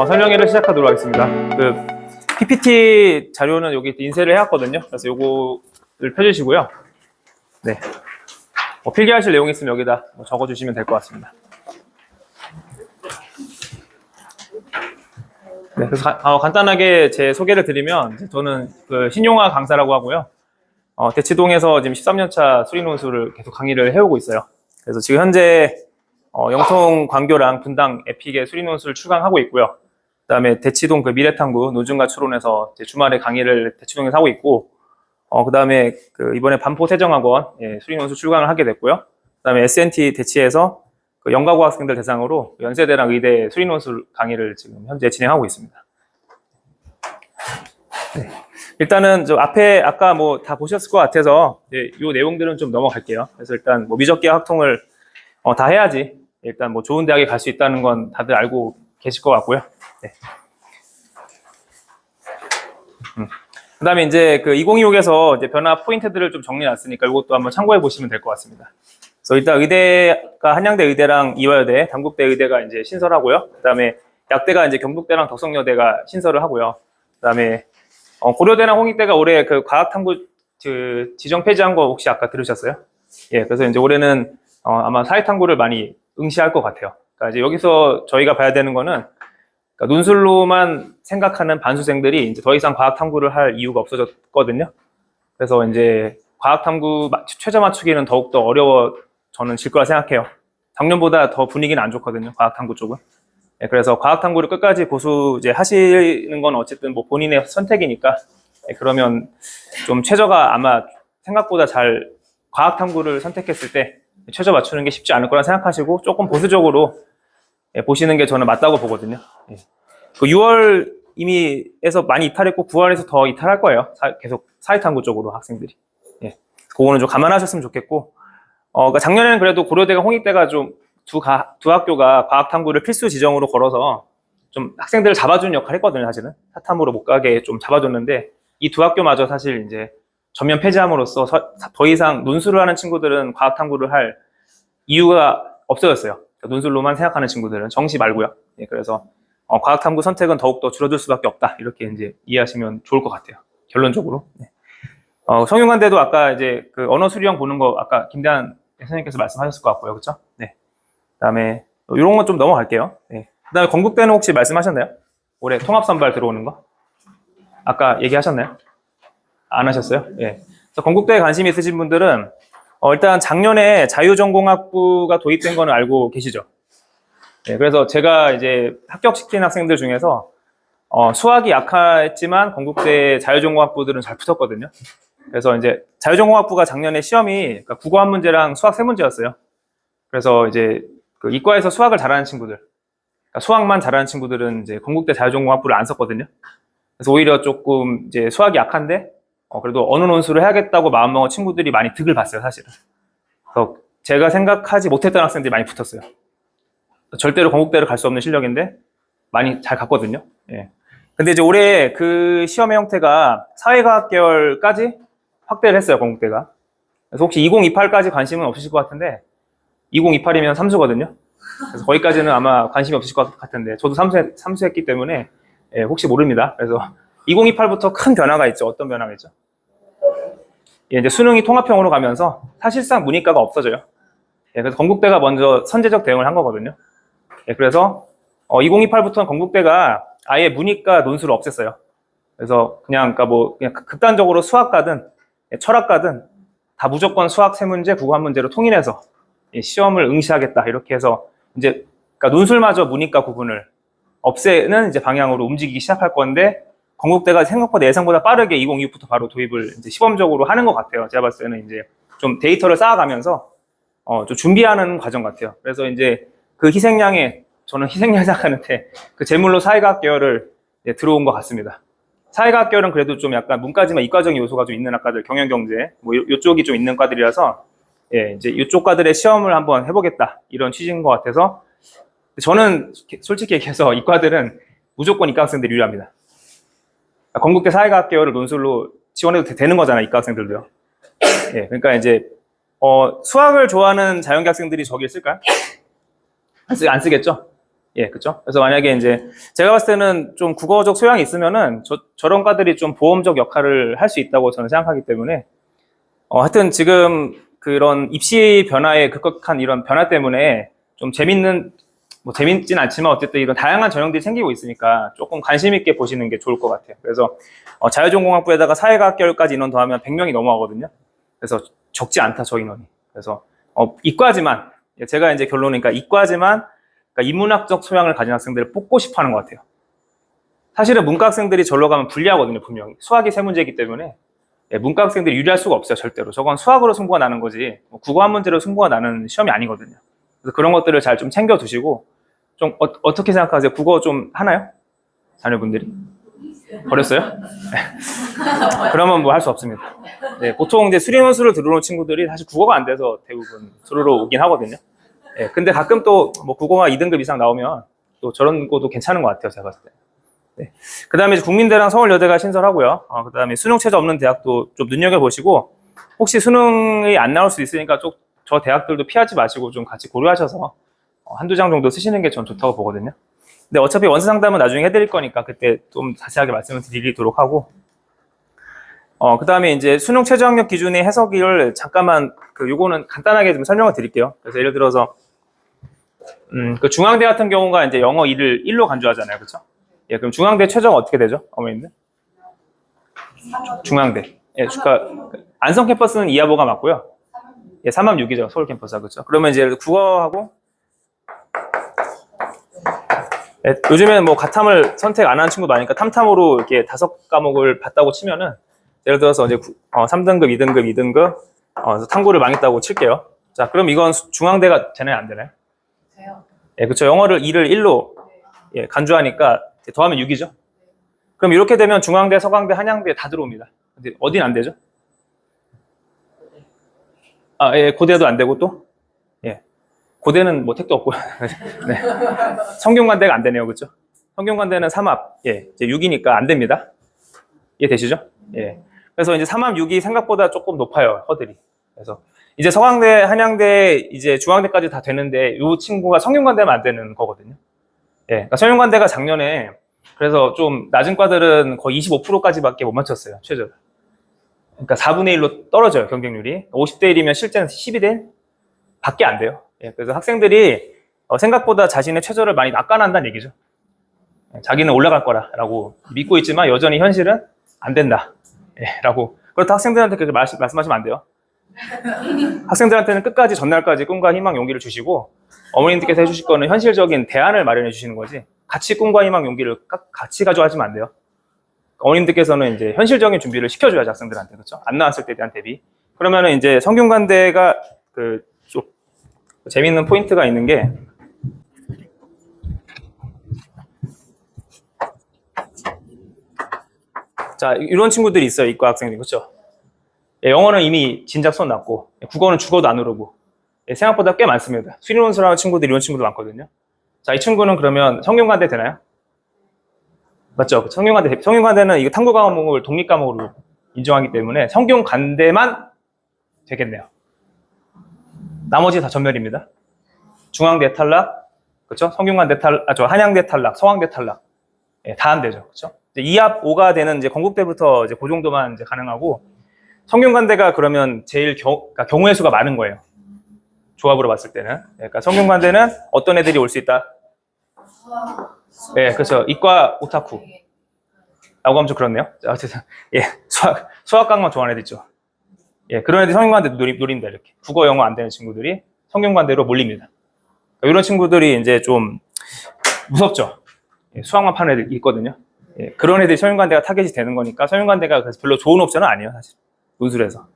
설명회를 시작하도록 하겠습니다. 그 PPT 자료는 여기 인쇄를 해왔거든요. 그래서 요거를 펴주시고요. 네. 필기하실 내용 있으면 여기다 적어주시면 될 것 같습니다. 네, 그래서 간단하게 제 소개를 드리면 저는 그 신용화 강사라고 하고요. 대치동에서 지금 13년차 수리논술을 계속 강의를 해오고 있어요. 그래서 지금 현재 영통 광교랑 분당 에픽의 수리논술 출강하고 있고요. 그다음에 대치동 그 미래탐구 노중과 추론에서 주말에 강의를 대치동에서 하고 있고, 그다음에 그 이번에 반포 세정학원 수리논술 출강을 하게 됐고요. 그다음에 SNT 대치에서 그 연가고 학생들 대상으로 연세대랑 의대 수리논술 강의를 지금 현재 진행하고 있습니다. 네. 일단은 저 앞에 아까 뭐 다 보셨을 것 같아서 이 내용들은 좀 넘어갈게요. 그래서 일단 뭐 미적기하 학통을 다 해야지 일단 뭐 좋은 대학에 갈 수 있다는 건 다들 알고 계실 것 같고요. 네. 그다음에 이제 그 2026에서 이제 변화 포인트들을 좀 정리해놨으니까 이것도 한번 참고해 보시면 될 것 같습니다. 그래서 일단 의대가 한양대 의대랑 이화여대, 단국대 의대가 이제 신설하고요. 그다음에 약대가 이제 경북대랑 덕성여대가 신설을 하고요. 그다음에 고려대랑 홍익대가 올해 그 과학탐구 그 지정 폐지한 거 혹시 아까 들으셨어요? 예, 그래서 이제 올해는 아마 사회탐구를 많이 응시할 것 같아요. 그러니까 이제 여기서 저희가 봐야 되는 거는 그러니까 논술로만 생각하는 반수생들이 이제 더 이상 과학탐구를 할 이유가 없어졌거든요. 그래서 이제 과학탐구 최저 맞추기는 더욱더 어려워질 거라 생각해요. 작년보다 더 분위기는 안 좋거든요, 과학탐구 쪽은. 네, 그래서 과학탐구를 끝까지 고수 이제 하시는 건 어쨌든 뭐 본인의 선택이니까, 그러면 좀 최저가 아마 생각보다 잘 과학탐구를 선택했을 때 최저 맞추는 게 쉽지 않을 거라 생각하시고 조금 보수적으로 보시는 게 저는 맞다고 보거든요. 그 6월 이미 에서 많이 이탈했고 9월에서 더 이탈할 거예요. 계속 사회탐구 쪽으로 학생들이. 예. 그거는 좀 감안하셨으면 좋겠고, 그러니까 작년에는 그래도 고려대가 홍익대가 좀 두 학교가 과학탐구를 필수 지정으로 걸어서 좀 학생들을 잡아주는 역할을 했거든요, 사실은. 사탐으로 못 가게 좀 잡아줬는데, 이 두 학교마저 사실 이제 전면 폐지함으로써 더 이상 논술을 하는 친구들은 과학탐구를 할 이유가 없어졌어요. 논술로만 생각하는 친구들은 정시 말고요. 예, 그래서 과학탐구 선택은 더욱더 줄어들 수밖에 없다. 이렇게 이제 이해하시면 좋을 것 같아요. 결론적으로. 네. 성균관대도 아까 이제 그 언어 수리형 보는 거 아까 김대한 선생님께서 말씀하셨을 것 같고요. 그렇죠? 네. 그다음에 이런 건 좀 넘어갈게요. 네. 그다음에 건국대는 혹시 말씀하셨나요? 올해 통합선발 들어오는 거? 아까 얘기하셨나요? 안 하셨어요? 예. 그래서 건국대에 관심 있으신 분들은 일단 작년에 자유전공학부가 도입된 거는 알고 계시죠? 네, 그래서 제가 이제 합격시킨 학생들 중에서 수학이 약했지만 건국대 자유전공학부들은 잘 붙었거든요. 그래서 이제 자유전공학부가 작년에 시험이 그러니까 국어 한 문제랑 수학 세 문제였어요. 그래서 이제 그 이과에서 수학을 잘하는 친구들, 그러니까 수학만 잘하는 친구들은 이제 건국대 자유전공학부를 안 썼거든요. 그래서 오히려 조금 이제 수학이 약한데 그래도 언어 논술을 해야겠다고 마음먹은 친구들이 많이 득을 봤어요, 사실은. 그래서 제가 생각하지 못했던 학생들이 많이 붙었어요. 절대로 건국대로 갈 수 없는 실력인데 많이 잘 갔거든요. 예. 근데 이제 올해 그 시험의 형태가 사회과학 계열까지 확대를 했어요, 건국대가. 그래서 혹시 2028까지 관심은 없으실 것 같은데 2028이면 삼수거든요. 그래서 거기까지는 아마 관심이 없으실 것 같은데 저도 삼수했기 때문에 혹시 모릅니다. 그래서 2028부터 큰 변화가 있죠. 어떤 변화가 있죠? 예, 이제 수능이 통합형으로 가면서 사실상 문이과가 없어져요. 예, 그래서 건국대가 먼저 선제적 대응을 한 거거든요. 예, 그래서 2028부터는 건국대가 아예 문이과 논술을 없앴어요. 그래서 그러니까 뭐 그냥 극단적으로 수학과든 철학과든 다 무조건 수학 세 문제, 국어 한 문제로 통일해서 시험을 응시하겠다 이렇게 해서 이제 그러니까 논술마저 문이과 구분을 없애는 이제 방향으로 움직이기 시작할 건데 건국대가 생각보다 예상보다 빠르게 2026부터 바로 도입을 이제 시범적으로 하는 것 같아요. 제가 봤을 때는 이제 좀 데이터를 쌓아가면서 좀 준비하는 과정 같아요. 그래서 이제 그 희생양에 저는 희생양 생각하는데 그 제물로 사회과학 계열을 들어온 것 같습니다. 사회과학 계열은 그래도 좀 약간 문과지만 이과적인 요소가 좀 있는 학과들, 경영경제 뭐 이쪽이 좀 있는 과들이라서 예, 이제 이쪽 과들의 시험을 한번 해보겠다 이런 취지인 것 같아서 저는 솔직히 얘기해서 이과들은 무조건 이과 학생들이 유리합니다. 건국대 사회과학 계열을 논술로 지원해도 되는 거잖아요, 이과 학생들도요. 예, 그러니까 이제 수학을 좋아하는 자연계 학생들이 저기 있을까요? 안 쓰겠죠? 예, 그쵸? 그래서 만약에 이제 제가 봤을 때는 좀 국어적 소양이 있으면은 저런 과들이 좀 보험적 역할을 할 수 있다고 저는 생각하기 때문에 하여튼 지금 그런 입시 변화에 급격한 이런 변화 때문에 좀 뭐 재밌진 않지만 어쨌든 이런 다양한 전형들이 생기고 있으니까 조금 관심 있게 보시는 게 좋을 것 같아요. 그래서 자유전공학부에다가 사회과학 계열까지 인원 더하면 100명이 넘어가거든요. 그래서 적지 않다, 저 인원이. 그래서 이과지만 제가 이제 결론이니까 이과지만 그러니까 인문학적 소양을 가진 학생들을 뽑고 싶어 하는 것 같아요. 사실은 문과 학생들이 절로 가면 불리하거든요, 분명히. 수학이 세 문제이기 때문에 문과 학생들이 유리할 수가 없어요, 절대로. 저건 수학으로 승부가 나는 거지 국어 한 문제로 승부가 나는 시험이 아니거든요. 그래서 그런 것들을 잘 좀 챙겨두시고 좀 어떻게 생각하세요? 국어 좀 하나요? 자녀분들이? 버렸어요? 그러면 뭐 할 수 없습니다. 네, 보통 이제 수리논술을 들어오는 친구들이 사실 국어가 안 돼서 대부분 들어오러 오긴 하거든요. 네, 근데 가끔 또 뭐 국어가 2등급 이상 나오면 또 저런 것도 괜찮은 것 같아요, 제가 봤을 때. 네. 그 다음에 국민대랑 서울여대가 신설하고요. 그 다음에 수능 최저 없는 대학도 좀 눈여겨보시고, 혹시 수능이 안 나올 수 있으니까 좀 저 대학들도 피하지 마시고 좀 같이 고려하셔서 한두 장 정도 쓰시는 게 전 좋다고 보거든요. 근데 어차피 원서 상담은 나중에 해드릴 거니까 그때 좀 자세하게 말씀을 드리도록 하고, 그 다음에 이제 수능 최저 학력 기준의 해석을 잠깐만, 요거는 간단하게 좀 설명을 드릴게요. 그래서 예를 들어서, 그 중앙대 같은 경우가 이제 영어 2를 1로 간주하잖아요. 그쵸? 예, 그럼 중앙대 최저가 어떻게 되죠? 어머님들? 중앙대. 예, 그러니까 안성 캠퍼스는 2하보가 맞고요. 예, 3합6이죠. 서울 캠퍼스가. 그렇죠? 그러면 이제 국어하고 예, 요즘에는 뭐 가탐을 선택 안 하는 친구도 많으니까 탐탐으로 이렇게 5과목을 봤다고 치면은 예를 들어서 이제 3등급, 2등급, 2등급 탐구를 망했다고 칠게요. 자, 그럼 이건 중앙대가 되나요? 안 되나요? 돼요. 예, 그렇죠. 영어를 2를 1로 예, 간주하니까 더하면 6이죠. 그럼 이렇게 되면 중앙대, 서강대, 한양대 다 들어옵니다. 근데 어디는 안 되죠? 예, 고대도 안 되고 또? 예. 고대는 뭐 택도 없고요. 네. 성균관대가 안 되네요. 그렇죠? 성균관대는 3합. 예. 이제 6이니까 안 됩니다. 이해되시죠? 예. 그래서 이제 3합 6이 생각보다 조금 높아요. 허들이. 그래서 이제 서강대, 한양대, 이제 중앙대까지 다 되는데 이 친구가 성균관대면 안 되는 거거든요. 예. 그러니까 성균관대가 작년에 그래서 좀 낮은 과들은 거의 25%까지밖에 못 맞췄어요. 최저를. 그러니까 4분의 1로 떨어져요, 경쟁률이. 50대 1이면 실제는 12대 1? 밖에 안 돼요. 예, 그래서 학생들이 생각보다 자신의 최저를 많이 낙관한다는 얘기죠. 자기는 올라갈 거라고 믿고 있지만 여전히 현실은 안 된다. 예, 라고. 그렇다고 학생들한테 그렇게 말씀하시면 안 돼요. 학생들한테는 끝까지 전날까지 꿈과 희망, 용기를 주시고 어머님들께서 해주실 거는 현실적인 대안을 마련해 주시는 거지 같이 꿈과 희망, 용기를 같이 가져가시면 안 돼요. 어머님들께서는 이제 현실적인 준비를 시켜줘야죠, 학생들한테. 그렇죠? 안 나왔을 때에 대한 대비. 그러면은 이제 성균관대가 좀 재밌는 포인트가 있는 게 자, 이런 친구들이 있어요, 이과 학생들. 그렇죠? 예, 영어는 이미 진작 손 났고 국어는 죽어도 안 오르고 예, 생각보다 꽤 많습니다. 수리논술하는 친구들 이런 친구도 많거든요. 자, 이 친구는 그러면 성균관대 되나요? 맞죠? 성균관대는 이거 탐구 과목을 독립 과목으로 인정하기 때문에 성균관대만 되겠네요. 나머지 다 전멸입니다. 중앙대 탈락, 그렇죠? 성균관대 탈락, 한양대 탈락, 서강대 탈락, 예, 다 안 되죠, 그렇죠? 2합 5가 되는 이제 건국대부터 이제 그 정도만 이제 가능하고 성균관대가 그러면 제일 그러니까 경우의 수가 많은 거예요. 조합으로 봤을 때는. 그러니까 성균관대는 어떤 애들이 올 수 있다? 예, 그렇죠. 이과 오타쿠. 라고 하면 좀 그렇네요. 어쨌든, 예, 수학과만 좋아하는 애들 있죠. 예, 그런 애들이 성균관대 노립니다, 이렇게. 국어, 영어 안 되는 친구들이 성균관대로 몰립니다. 그러니까 이런 친구들이 이제 좀 무섭죠. 예, 수학만 파는 애들 있거든요. 예, 그런 애들이 성균관대가 타겟이 되는 거니까 성균관대가 그래서 별로 좋은 옵션은 아니에요, 사실. 논술에서.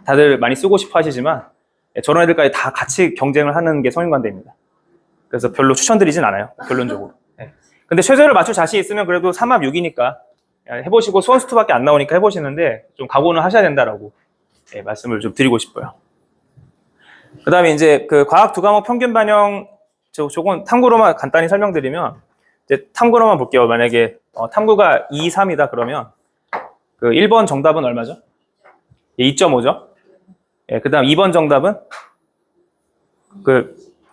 다들 많이 쓰고 싶어 하시지만, 예, 저런 애들까지 다 같이 경쟁을 하는 게 성균관대입니다. 그래서 별로 추천드리진 않아요, 결론적으로. 예. 근데 최저를 맞출 자신 있으면 그래도 3합 6이니까 해보시고 수원수투밖에 안 나오니까 해보시는데 좀 각오는 하셔야 된다라고 예, 말씀을 좀 드리고 싶어요. 그 다음에 이제 그 과학 두 과목 평균 반영 저건 탐구로만 간단히 설명드리면 이제 탐구로만 볼게요. 만약에 탐구가 2, 3이다 그러면 그 1번 정답은 얼마죠? 예, 2.5죠. 예, 그 다음 2번 정답은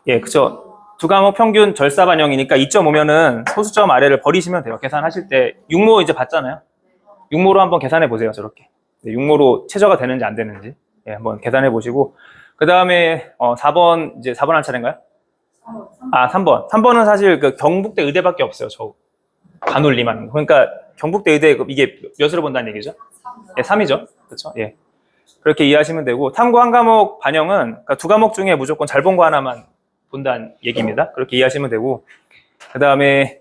예, 그쵸. 두 과목 평균 절사 반영이니까 2.5면은 소수점 아래를 버리시면 돼요. 계산하실 때. 육모 이제 봤잖아요. 육모로 한번 계산해 보세요. 저렇게. 육모로 최저가 되는지 안 되는지. 예, 한번 계산해 보시고. 그 다음에 4번, 이제 4번 할 차례인가요? 3번. 3번은 사실 그 경북대 의대밖에 없어요. 저 반올림하는 거. 그러니까 경북대 의대 이게 몇으로 본다는 얘기죠? 예, 3이죠. 그렇죠? 예. 그렇게 이해하시면 되고, 탐구 한 과목 반영은 그러니까 두 과목 중에 무조건 잘 본 거 하나만 본다는 얘기입니다. 그렇게 이해하시면 되고, 그 다음에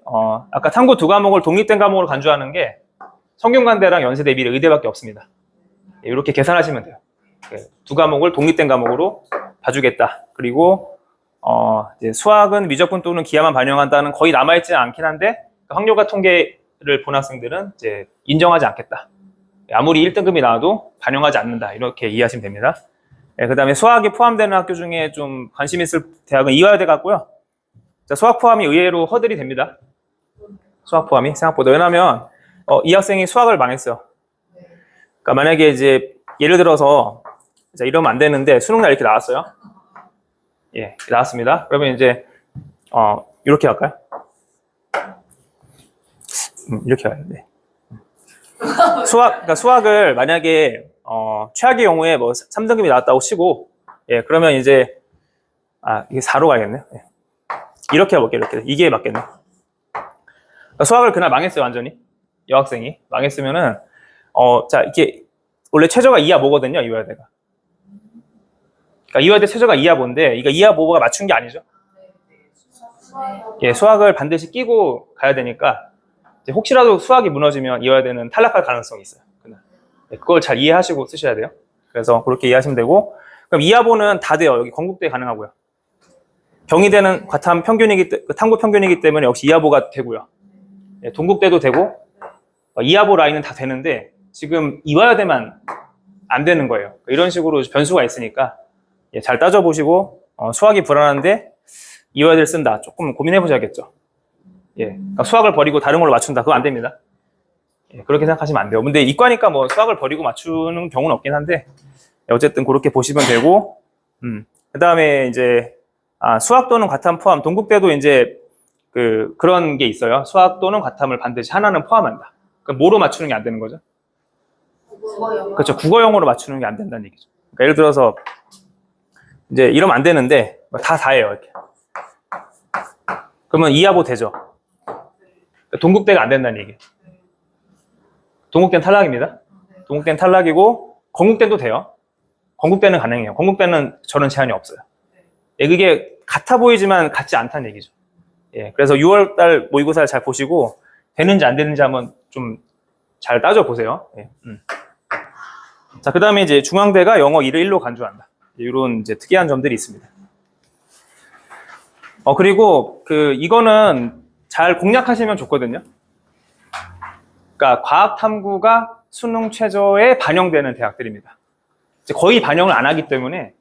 아까 탐구 두 과목을 독립된 과목으로 간주하는 게 성균관대랑 연세대 미래 의대밖에 없습니다. 예, 이렇게 계산하시면 돼요. 예, 두 과목을 독립된 과목으로 봐주겠다. 그리고 이제 수학은 미적분 또는 기하만 반영한다는 거의 남아있지는 않긴 한데 확률과 통계를 본 학생들은 이제 인정하지 않겠다. 아무리 1등급이 나와도 반영하지 않는다. 이렇게 이해하시면 됩니다. 네, 그 다음에 수학이 포함되는 학교 중에 좀 관심 있을 대학은 이화여대 같고요. 자, 수학 포함이 의외로 허들이 됩니다. 수학 포함이 생각보다. 왜냐하면 이 학생이 수학을 망했어요. 그러니까 만약에 이제 예를 들어서 자, 이러면 안 되는데 수능날 이렇게 나왔어요. 예, 나왔습니다. 그러면 이제 이렇게 할까요? 이렇게 가야 돼. 그러니까 수학을 만약에 최악의 경우에 뭐 3등급이 나왔다고 치고, 예, 그러면 이제 이게 4로 가야겠네요. 예. 이렇게 해볼게요. 이렇게 이게 맞겠네. 그러니까 수학을 그날 망했어요, 완전히. 여학생이 망했으면은 자, 이게 원래 최저가 2하 모거든요, 이화여대가. 그러니까 이화여대 최저가 2하 모인데 이거 2하 모가 맞춘 게 아니죠. 예, 수학을 반드시 끼고 가야 되니까. 혹시라도 수학이 무너지면 이화여대는 탈락할 가능성이 있어요. 그걸 잘 이해하시고 쓰셔야 돼요. 그래서 그렇게 이해하시면 되고, 그럼 이하보는 다 돼요. 여기 건국대 가능하고요. 경희대는 과탐 평균이기 탐구 평균이기 때문에 역시 이하보가 되고요. 예, 동국대도 되고 이하보 라인은 다 되는데 지금 이화여대만 안 되는 거예요. 이런 식으로 변수가 있으니까 예, 잘 따져보시고 수학이 불안한데 이화여대를 쓴다. 조금 고민해 보셔야겠죠. 예, 그러니까 수학을 버리고 다른 걸로 맞춘다. 그거 안 됩니다. 예, 그렇게 생각하시면 안 돼요. 근데 이과니까 뭐 수학을 버리고 맞추는 경우는 없긴 한데 어쨌든 그렇게 보시면 되고, 그 다음에 이제 수학 또는 과탐 포함. 동국대도 이제 그런 게 있어요. 수학 또는 과탐을 반드시 하나는 포함한다. 그러니까 뭐로 맞추는 게 안 되는 거죠? 국어영어. 그렇죠. 국어영어로 맞추는 게 안 된다는 얘기죠. 그러니까 예를 들어서 이제 이러면 안 되는데 다예요. 이렇게. 그러면 이하보 되죠. 동국대가 안 된다는 얘기예요. 동국대는 탈락입니다. 동국대는 탈락이고 건국대도 돼요. 건국대는 가능해요. 건국대는 저런 제한이 없어요. 예, 그게 같아 보이지만 같지 않다는 얘기죠. 예, 그래서 6월달 모의고사를 잘 보시고 되는지 안 되는지 한번 좀 잘 따져보세요. 예, 자, 그 다음에 이제 중앙대가 영어 1을 1로 간주한다. 이런 이제 특이한 점들이 있습니다. 그리고 이거는 잘 공략하시면 좋거든요. 그러니까 과학 탐구가 수능 최저에 반영되는 대학들입니다. 이제 거의 반영을 안 하기 때문에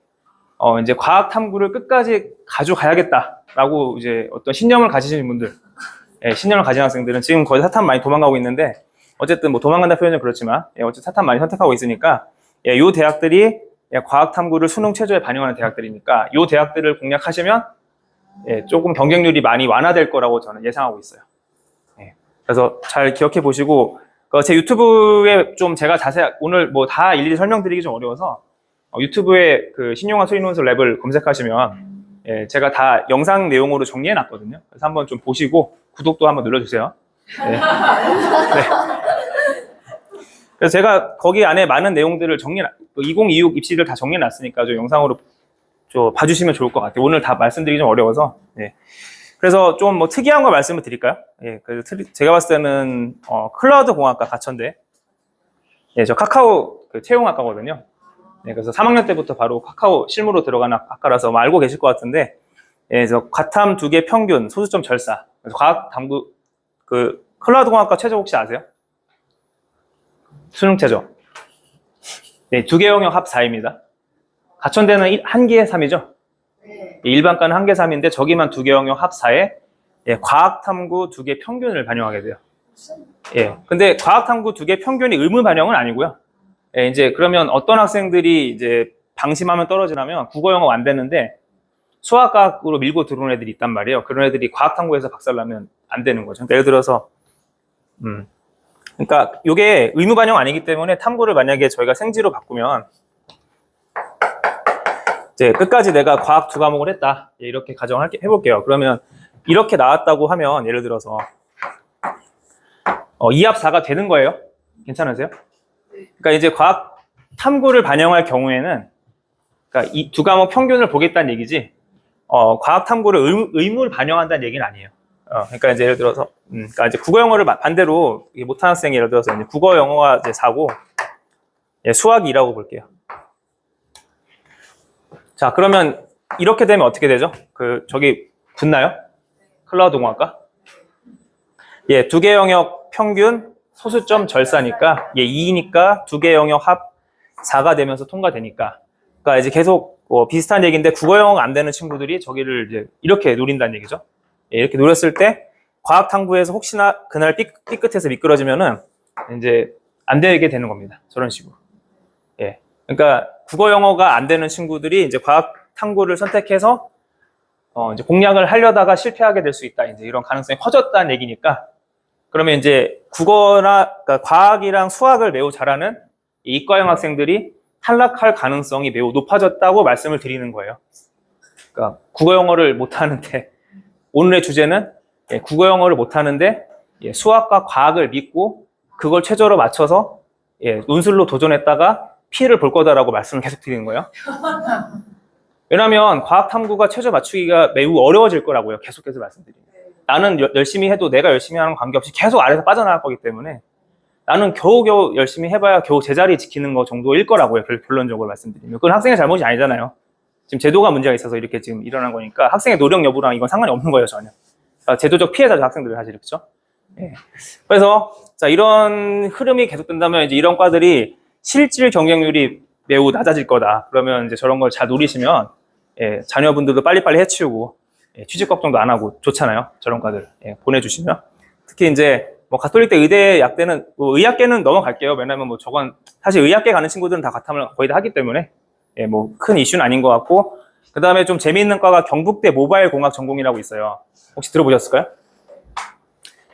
이제 과학 탐구를 끝까지 가져가야겠다라고 이제 어떤 신념을 가지신 분들, 예, 신념을 가진 학생들은 지금 거의 사탐 많이 도망가고 있는데 어쨌든 뭐 도망간다 표현은 그렇지만 예, 어쨌든 사탐 많이 선택하고 있으니까 예, 요 대학들이 예, 과학 탐구를 수능 최저에 반영하는 대학들이니까 요 대학들을 공략하시면 예, 조금 경쟁률이 많이 완화될 거라고 저는 예상하고 있어요. 예, 그래서 잘 기억해 보시고 제 유튜브에 좀 제가 오늘 뭐 다 일일이 설명드리기 좀 어려워서 유튜브에 신용화 수인논술 랩을 검색하시면 예, 제가 다 영상 내용으로 정리해 놨거든요. 그래서 한번 좀 보시고 구독도 한번 눌러주세요. 네. 네. 그래서 제가 거기 안에 많은 내용들을 2026 입시를 다 정리해 놨으니까 좀 영상으로 좀 봐주시면 좋을 것 같아요. 오늘 다 말씀드리기 좀 어려워서. 네. 그래서 좀 뭐 특이한 거 말씀을 드릴까요? 예, 그래서 제가 봤을 때는 클라우드 공학과 가천대. 예, 저 카카오 채용학과거든요. 네, 그래서 3학년 때부터 바로 카카오 실무로 들어가는 학과라서 뭐 알고 계실 것 같은데, 예, 그래서 과탐 2개 평균, 소수점 절사. 그래서 과학 탐구 클라우드 공학과 최저 혹시 아세요? 수능 최저. 네, 2개 영역 합 4입니다. 가천대는 1개 3이죠? 네. 일반과는 1개 3인데 저기만 2개 영역 합 4에 예, 과학 탐구 2개 평균을 반영하게 돼요. 예, 근데 과학 탐구 2개 평균이 의무 반영은 아니고요. 예, 이제 그러면 어떤 학생들이 이제 방심하면 떨어지냐면 국어 영어 안 되는데 수학과학으로 밀고 들어온 애들이 있단 말이에요. 그런 애들이 과학탐구에서 박살나면 안 되는 거죠. 그러니까 예를 들어서 그러니까 이게 의무 반영 아니기 때문에 탐구를 만약에 저희가 생지로 바꾸면 이제 끝까지 내가 과학 2과목을 했다. 이렇게 가정을 해볼게요. 그러면 이렇게 나왔다고 하면 예를 들어서 2합 4가 되는 거예요. 괜찮으세요? 그러니까 이제 과학 탐구를 반영할 경우에는 그러니까 이 2과목 평균을 보겠다는 얘기지 과학 탐구를 의무를 반영한다는 얘기는 아니에요. 그러니까 이제 예를 들어서 그러니까 이제 국어 영어를 반대로 못하는 학생이 예를 들어서 이제 국어 영어가 이제 4고 수학이 2라고 볼게요. 자, 그러면 이렇게 되면 어떻게 되죠? 저기 붙나요? 클라우드 공학과? 예, 2개 영역 평균 소수점 절사니까 2니까 2개 영역 합 4가 되면서 통과되니까. 그러니까 이제 계속 비슷한 얘기인데 국어 영어가 안 되는 친구들이 저기를 이제 이렇게 노린다는 얘기죠. 예, 이렇게 노렸을 때 과학 탐구에서 혹시나 그날 삐끗해서 미끄러지면은 이제 안 되게 되는 겁니다. 저런 식으로. 예. 그러니까 국어 영어가 안 되는 친구들이 이제 과학 탐구를 선택해서 이제 공략을 하려다가 실패하게 될 수 있다. 이제 이런 가능성이 커졌다는 얘기니까 그러면 이제 국어나 그러니까 과학이랑 수학을 매우 잘하는 이과형 학생들이 탈락할 가능성이 매우 높아졌다고 말씀을 드리는 거예요. 그러니까 국어 영어를 못하는데 오늘의 주제는 국어 영어를 못하는데 수학과 과학을 믿고 그걸 최저로 맞춰서 논술로 도전했다가 피해를 볼 거다라고 말씀을 계속 드리는 거예요. 왜냐하면 과학 탐구가 최저 맞추기가 매우 어려워질 거라고요. 계속해서 말씀드리면. 나는 열심히 해도 내가 열심히 하는 관계없이 계속 아래서 빠져나갈 거기 때문에 나는 겨우겨우 열심히 해봐야 겨우 제자리 지키는 거 정도일 거라고요. 결론적으로 말씀드리면. 그건 학생의 잘못이 아니잖아요. 지금 제도가 문제가 있어서 이렇게 지금 일어난 거니까 학생의 노력 여부랑 이건 상관이 없는 거예요, 전혀. 그러니까 제도적 피해자죠, 학생들 사실. 그렇죠? 예. 그래서 자, 이런 흐름이 계속된다면 이제 이런 과들이 실질 경쟁률이 매우 낮아질 거다. 그러면 이제 저런 걸 잘 노리시면 자녀분들도 빨리빨리 해치우고 취직 걱정도 안 하고 좋잖아요. 저런 과들 보내주시면. 특히 이제 뭐 가톨릭대 의대 약대는 뭐 의학계는 넘어갈게요. 왜냐면 뭐 저건 사실 의학계 가는 친구들은 다 가탐을 거의 다 하기 때문에 뭐 큰 이슈는 아닌 것 같고 그 다음에 좀 재미있는 과가 경북대 모바일 공학 전공이라고 있어요. 혹시 들어보셨을까요?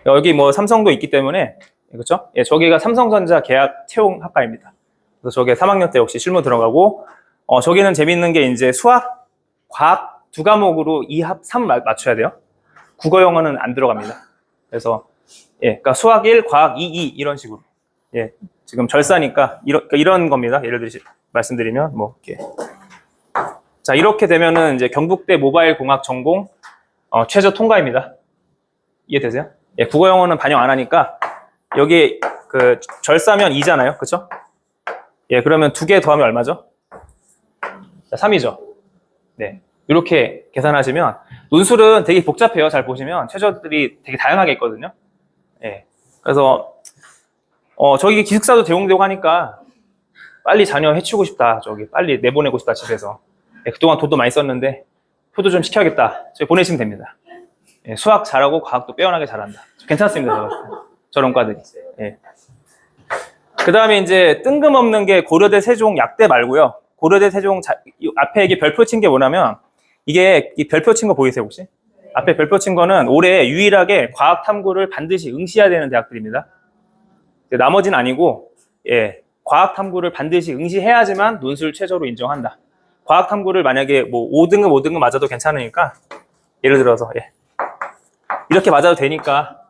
여기 뭐 삼성도 있기 때문에 그렇죠? 저기가 삼성전자 계약 채용 학과입니다. 그래서 저게 3학년 때 역시 실무 들어가고 저기는 재미있는 게 이제 수학, 과학 2과목으로 2합 3 맞춰야 돼요. 국어 영어는 안 들어갑니다. 그래서 그러니까 수학 1, 과학 2, 2 이런 식으로 지금 절사니까 이런 겁니다. 예를 들어 말씀드리면 뭐 이렇게 자 이렇게 되면은 이제 경북대 모바일 공학 전공 최저 통과입니다. 이해되세요? 국어 영어는 반영 안 하니까 여기 그 절사면 2잖아요, 그렇죠? 그러면 2개 더하면 얼마죠? 자, 3이죠. 네, 이렇게 계산하시면 논술은 되게 복잡해요. 잘 보시면 최저들이 되게 다양하게 있거든요. 그래서 저기 기숙사도 대용되고 하니까 빨리 자녀 해치우고 싶다. 저기 빨리 내보내고 싶다 집에서. 그동안 돈도 많이 썼는데 표도 좀 시켜야겠다. 저기 보내시면 됩니다. 수학 잘하고 과학도 빼어나게 잘한다. 괜찮습니다. 저런 과들이. 그 다음에 이제 뜬금없는 게 고려대 세종 약대 말고요. 고려대 세종 앞에 이게 별표 친 게 뭐냐면 이게 이 별표 친 거 보이세요 혹시? 앞에 별표 친 거는 올해 유일하게 과학 탐구를 반드시 응시해야 되는 대학들입니다. 나머지는 아니고 과학 탐구를 반드시 응시해야지만 논술 최저로 인정한다. 과학 탐구를 만약에 뭐 5등급 5등급 맞아도 괜찮으니까 예를 들어서 이렇게 맞아도 되니까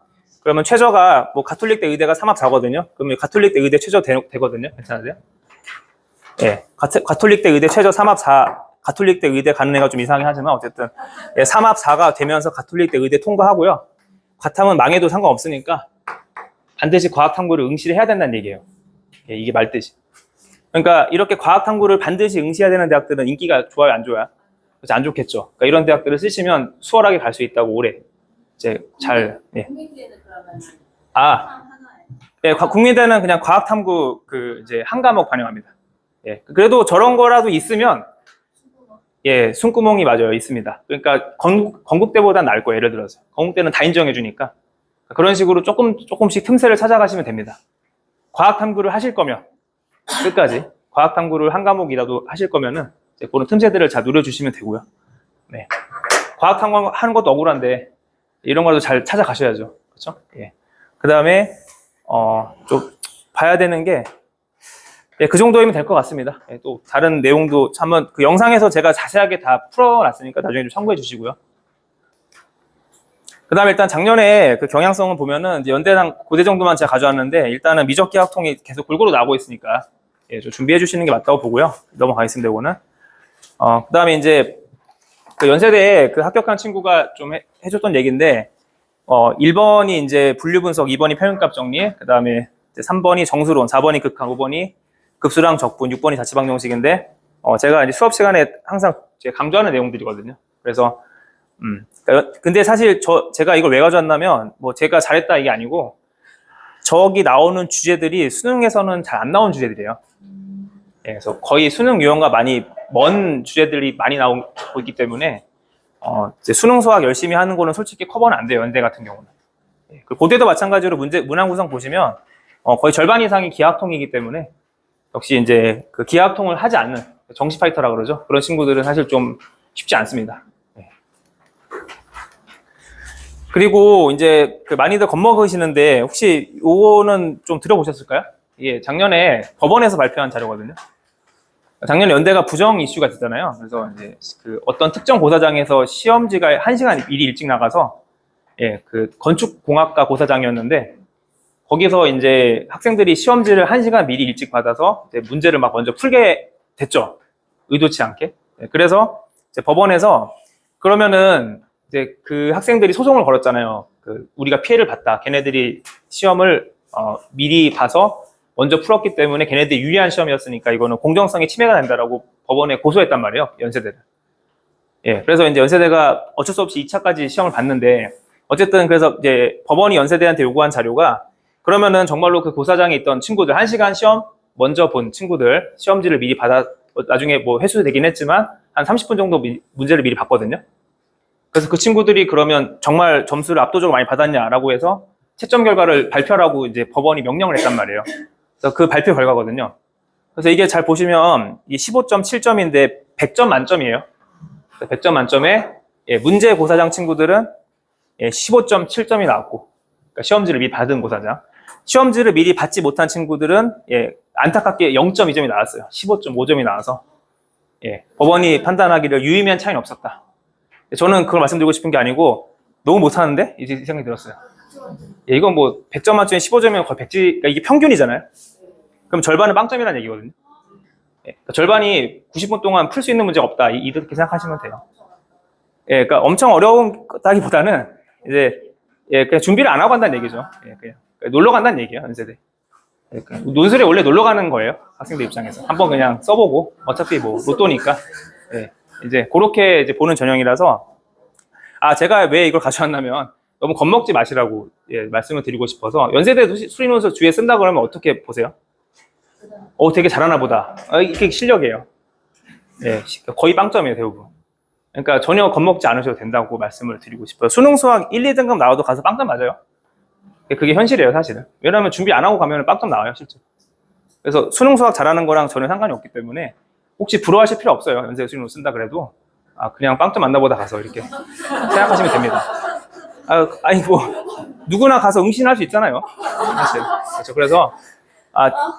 그러면 최저가 뭐 가톨릭대 의대가 3합 4거든요. 그러면 가톨릭대 의대 최저 되거든요. 괜찮으세요? 가톨릭대 의대 최저 3합 4 가톨릭대 의대 가는 애가 좀 이상하긴 하지만 어쨌든 3합 4가 되면서 가톨릭대 의대 통과하고요. 과탐은 망해도 상관없으니까 반드시 과학 탐구를 응시를 해야 된다는 얘기예요. 이게 말뜻이. 그러니까 이렇게 과학 탐구를 반드시 응시해야 되는 대학들은 인기가 좋아요, 안 좋아요? 그래서 안 좋겠죠. 그러니까 이런 대학들을 쓰시면 수월하게 갈 수 있다고 올해 이제 잘. 국민대는 그러면 국민대는 그냥 과학 탐구 이제 한 과목 반영합니다. 그래도 저런 거라도 있으면 숨구멍이 맞아요, 있습니다. 그러니까 건국대보다 나을 거예요, 예를 들어서. 건국대는 다 인정해 주니까. 그런 식으로 조금씩 틈새를 찾아가시면 됩니다. 과학 탐구를 하실 거면 끝까지 과학 탐구를 한 과목이라도 하실 거면은 그런 틈새들을 잘 누려주시면 되고요. 네. 과학 하는 것도 억울한데 이런 걸도 잘 찾아가셔야죠. 그렇죠? 예. 그 다음에 좀 봐야 되는 게 그 정도이면 될 것 같습니다. 예, 또 다른 내용도 한번 그 영상에서 제가 자세하게 다 풀어놨으니까 나중에 좀 참고해 주시고요. 그 다음에 일단 작년에 그 경향성을 보면은 이제 연대랑 고대 정도만 제가 가져왔는데 일단은 미적기 학통이 계속 골고루 나오고 있으니까 예, 좀 준비해 주시는 게 맞다고 보고요. 넘어가겠습니다, 이거는. 그 다음에 이제 그 연세대에 그 합격한 친구가 좀 해줬던 얘기인데 1번이 이제 분류 분석, 2번이 평균값 정리, 그 다음에 3번이 정수론, 4번이 극한, 5번이 급수랑 적분, 6번이 자취방정식인데 제가 이제 수업 시간에 항상 제가 강조하는 내용들이거든요. 그래서 근데 사실 제가 이걸 왜 가져왔냐면 뭐 제가 잘했다 이게 아니고 저기 나오는 주제들이 수능에서는 잘 안 나온 주제들이에요. 예, 그래서 거의 수능 유형과 많이 먼 주제들이 많이 나오고 있기 때문에 이제 수능 수학 열심히 하는 거는 솔직히 커버는 안 돼요. 연대 같은 경우는. 예, 그 고대도 마찬가지로 문항 구성 보시면 거의 절반 이상이 기하학통이기 때문에 역시 이제 그 기하학통을 하지 않는 정시 파이터라 그러죠. 그런 친구들은 사실 좀 쉽지 않습니다. 예. 그리고 이제 그 많이들 겁먹으시는데 혹시 요거는 좀 들어보셨을까요? 이게 작년에 법원에서 발표한 자료거든요. 작년에 연대가 부정 이슈가 됐잖아요. 그래서 이제 그 어떤 특정 고사장에서 시험지가 1시간 미리 일찍 나가서 예, 그 건축공학과 고사장이었는데 거기서 이제 학생들이 시험지를 1시간 미리 일찍 받아서 이제 문제를 막 먼저 풀게 됐죠. 의도치 않게. 예, 그래서 이제 법원에서 그러면은 이제 그 학생들이 소송을 걸었잖아요. 그 우리가 피해를 봤다. 걔네들이 시험을 미리 봐서 먼저 풀었기 때문에 걔네들이 유리한 시험이었으니까 이거는 공정성에 침해가 된다라고 법원에 고소했단 말이에요. 연세대를. 예, 그래서 이제 연세대가 어쩔 수 없이 2차까지 시험을 봤는데 어쨌든 그래서 이제 법원이 연세대한테 요구한 자료가 그러면은 정말로 그 고사장에 있던 친구들 1시간 시험 먼저 본 친구들 시험지를 미리 받아 나중에 뭐 회수되긴 했지만 한 30분 정도 문제를 미리 봤거든요. 그래서 그 친구들이 그러면 정말 점수를 압도적으로 많이 받았냐라고 해서 채점 결과를 발표하라고 이제 법원이 명령을 했단 말이에요. 그래서 그 발표 결과거든요. 그래서 이게 잘 보시면 이 15.7점인데 100점 만점이에요. 100점 만점에 예, 문제 고사장 친구들은 예, 15.7점이 나왔고 그러니까 시험지를 미리 받은 고사장. 시험지를 미리 받지 못한 친구들은 예, 안타깝게 0.2점이 나왔어요. 15.5점이 나와서 예, 법원이 판단하기를 유의미한 차이는 없었다. 저는 그걸 말씀드리고 싶은 게 아니고 너무 못하는데? 이 생각이 들었어요. 예, 이건 뭐 100점 만점에 15점이면 거의 100지, 그러니까 이게 평균이잖아요. 그럼 절반은 빵점이라는 얘기거든요. 예, 그러니까 절반이 90분 동안 풀 수 있는 문제가 없다. 이렇게 생각하시면 돼요. 예, 그러니까 엄청 어려운다기보다는 이제 예, 그냥 준비를 안 하고 간다는 얘기죠. 예, 그냥 놀러 간다는 얘기예요, 연세대. 예, 논술에 원래 놀러 가는 거예요, 학생들 입장에서. 한번 그냥 써보고 어차피 뭐 로또니까. 예, 이제 그렇게 이제 보는 전형이라서 제가 왜 이걸 가져왔냐면 너무 겁먹지 마시라고 예, 말씀을 드리고 싶어서 연세대 수리논술 주에 쓴다 그러면 어떻게 보세요? 되게 잘하나 보다. 이게 실력이에요. 예, 거의 빵점이에요, 대부분. 그러니까 전혀 겁먹지 않으셔도 된다고 말씀을 드리고 싶어요. 수능 수학 1, 2등급 나와도 가서 빵점 맞아요. 그게 현실이에요, 사실은. 왜냐하면 준비 안 하고 가면 빵점 나와요, 실제. 그래서 수능 수학 잘하는 거랑 전혀 상관이 없기 때문에 혹시 부러워하실 필요 없어요. 연세대 수리논술 쓴다 그래도 그냥 빵점 만나보다 가서 이렇게 생각하시면 됩니다. 아니 뭐 누구나 가서 응시할 수 있잖아요, 사실. 그렇죠.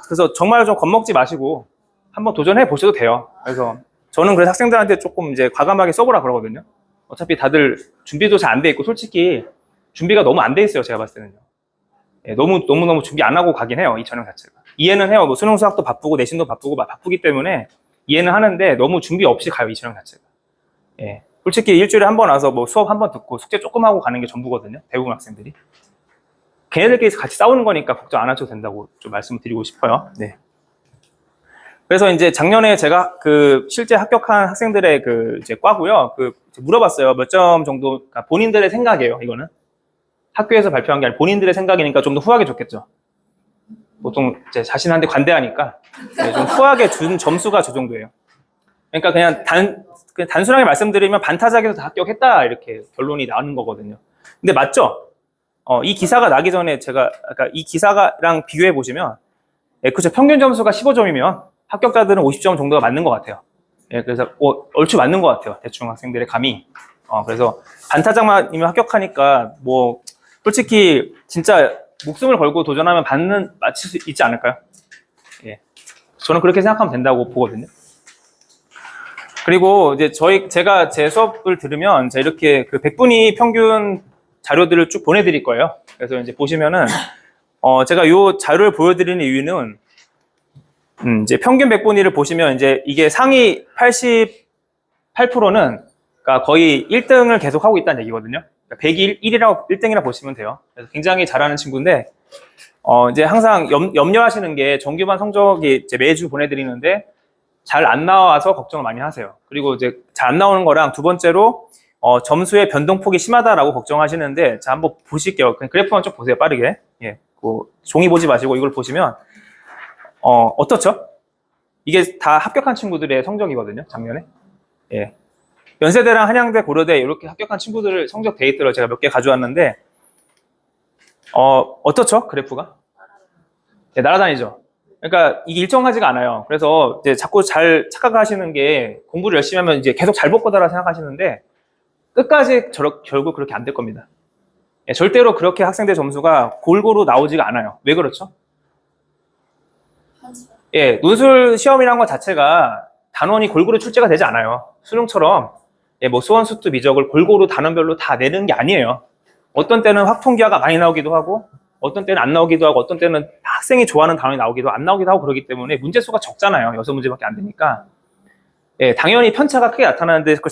그래서 정말 좀 겁먹지 마시고 한번 도전해 보셔도 돼요. 그래서 저는 그래서 학생들한테 조금 이제 과감하게 써보라 그러거든요. 어차피 다들 준비도 잘 안 돼 있고 솔직히 준비가 너무 안 돼 있어요, 제가 봤을 때는요. 예, 너무 준비 안 하고 가긴 해요, 이 전형 자체가. 이해는 해요. 뭐 수능 수학도 바쁘고 내신도 바쁘고 바쁘기 때문에 이해는 하는데 너무 준비 없이 가요, 이 전형 자체가. 예, 솔직히 일주일에 한 번 와서 뭐 수업 한 번 듣고 숙제 조금 하고 가는 게 전부거든요, 대부분 학생들이. 걔네들끼리 같이 싸우는 거니까 걱정 안 하셔도 된다고 좀 말씀을 드리고 싶어요. 네. 그래서 이제 작년에 제가 그 실제 합격한 학생들의 그 이제 과고요. 물어봤어요. 몇 점 정도, 그러니까 본인들의 생각이에요, 이거는. 학교에서 발표한 게 아니라 본인들의 생각이니까 좀 더 후하게 줬겠죠. 보통 제 자신한테 관대하니까 네, 좀 후하게 준 점수가 저 정도예요. 그러니까 그냥 단순하게 말씀드리면 반타작에서 다 합격했다 이렇게 결론이 나오는 거거든요. 근데 맞죠? 이 기사가 나기 전에 제가 아까 이 기사랑 비교해 보시면 그쵸, 평균 점수가 15점이면 합격자들은 50점 정도가 맞는 것 같아요. 예, 그래서 얼추 맞는 것 같아요. 대충 학생들의 감이. 그래서 반타작만이면 합격하니까 뭐 솔직히 진짜 목숨을 걸고 도전하면 맞힐 수 있지 않을까요? 예, 저는 그렇게 생각하면 된다고 보거든요. 그리고 이제 제가 제 수업을 들으면 제가 이렇게 그 100분위 평균 자료들을 쭉 보내드릴 거예요. 그래서 이제 보시면은 제가 이 자료를 보여드리는 이유는 이제 평균 100분위를 보시면 이제 이게 상위 88%는 그러니까 거의 1등을 계속 하고 있다는 얘기거든요. 그러니까 100이 1등이라 보시면 돼요. 그래서 굉장히 잘하는 친구인데 이제 항상 염려하시는 게 정규반 성적이 이제 매주 보내드리는데 잘 안 나와서 걱정을 많이 하세요. 그리고 이제 잘 안 나오는 거랑 두 번째로 점수의 변동폭이 심하다라고 걱정하시는데 자 한번 보실게요. 그냥 그래프만 좀 보세요. 빠르게. 예, 그 종이 보지 마시고 이걸 보시면 어떻죠? 이게 다 합격한 친구들의 성적이거든요. 작년에. 예. 연세대랑 한양대, 고려대 이렇게 합격한 친구들의 성적 데이터를 제가 몇 개 가져왔는데 어떻죠? 그래프가? 네, 날아다니죠. 그러니까 이게 일정하지가 않아요. 그래서 이제 자꾸 잘 착각하시는 게 공부를 열심히 하면 이제 계속 잘 볼 거다라고 생각하시는데 끝까지 결국 그렇게 안 될 겁니다. 예, 절대로 그렇게 학생들 점수가 골고루 나오지가 않아요. 왜 그렇죠? 예, 논술 시험이란 것 자체가 단원이 골고루 출제가 되지 않아요. 수능처럼 예, 뭐 수원, 수투, 미적을 골고루 단원별로 다 내는 게 아니에요. 어떤 때는 확통기하가 많이 나오기도 하고 어떤 때는 안 나오기도 하고 어떤 때는 학생이 좋아하는 단원이 나오기도 안 나오기도 하고 그러기 때문에 문제 수가 적잖아요. 6문제밖에 안 되니까. 예, 당연히 편차가 크게 나타나는데 그걸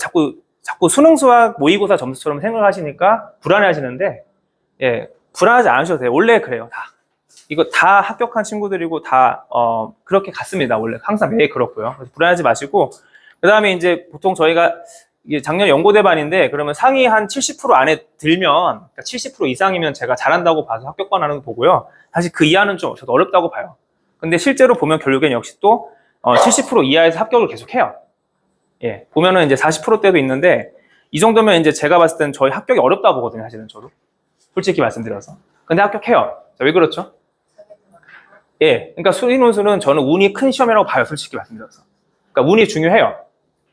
자꾸 수능, 수학, 모의고사 점수처럼 생각하시니까 불안해하시는데 예, 불안하지 않으셔도 돼요. 원래 그래요. 다. 이거 다 합격한 친구들이고 다 그렇게 갔습니다. 원래 항상 매일 그렇고요. 그래서 불안하지 마시고 그 다음에 이제 보통 저희가 이게 작년 연고대반인데 그러면 상위 한 70% 안에 들면 그러니까 70% 이상이면 제가 잘한다고 봐서 합격 권하는 거 보고요. 사실 그 이하는 좀 저도 어렵다고 봐요. 근데 실제로 보면 결국엔 역시 또 70% 이하에서 합격을 계속해요. 예, 보면은 이제 40%대도 있는데 이 정도면 이제 제가 봤을 때는 저희 합격이 어렵다고 보거든요. 사실은 저도 솔직히 말씀드려서. 근데 합격해요. 자, 왜 그렇죠? 예, 그러니까 수의논술은 저는 운이 큰 시험이라고 봐요. 솔직히 말씀드려서. 그러니까 운이 중요해요.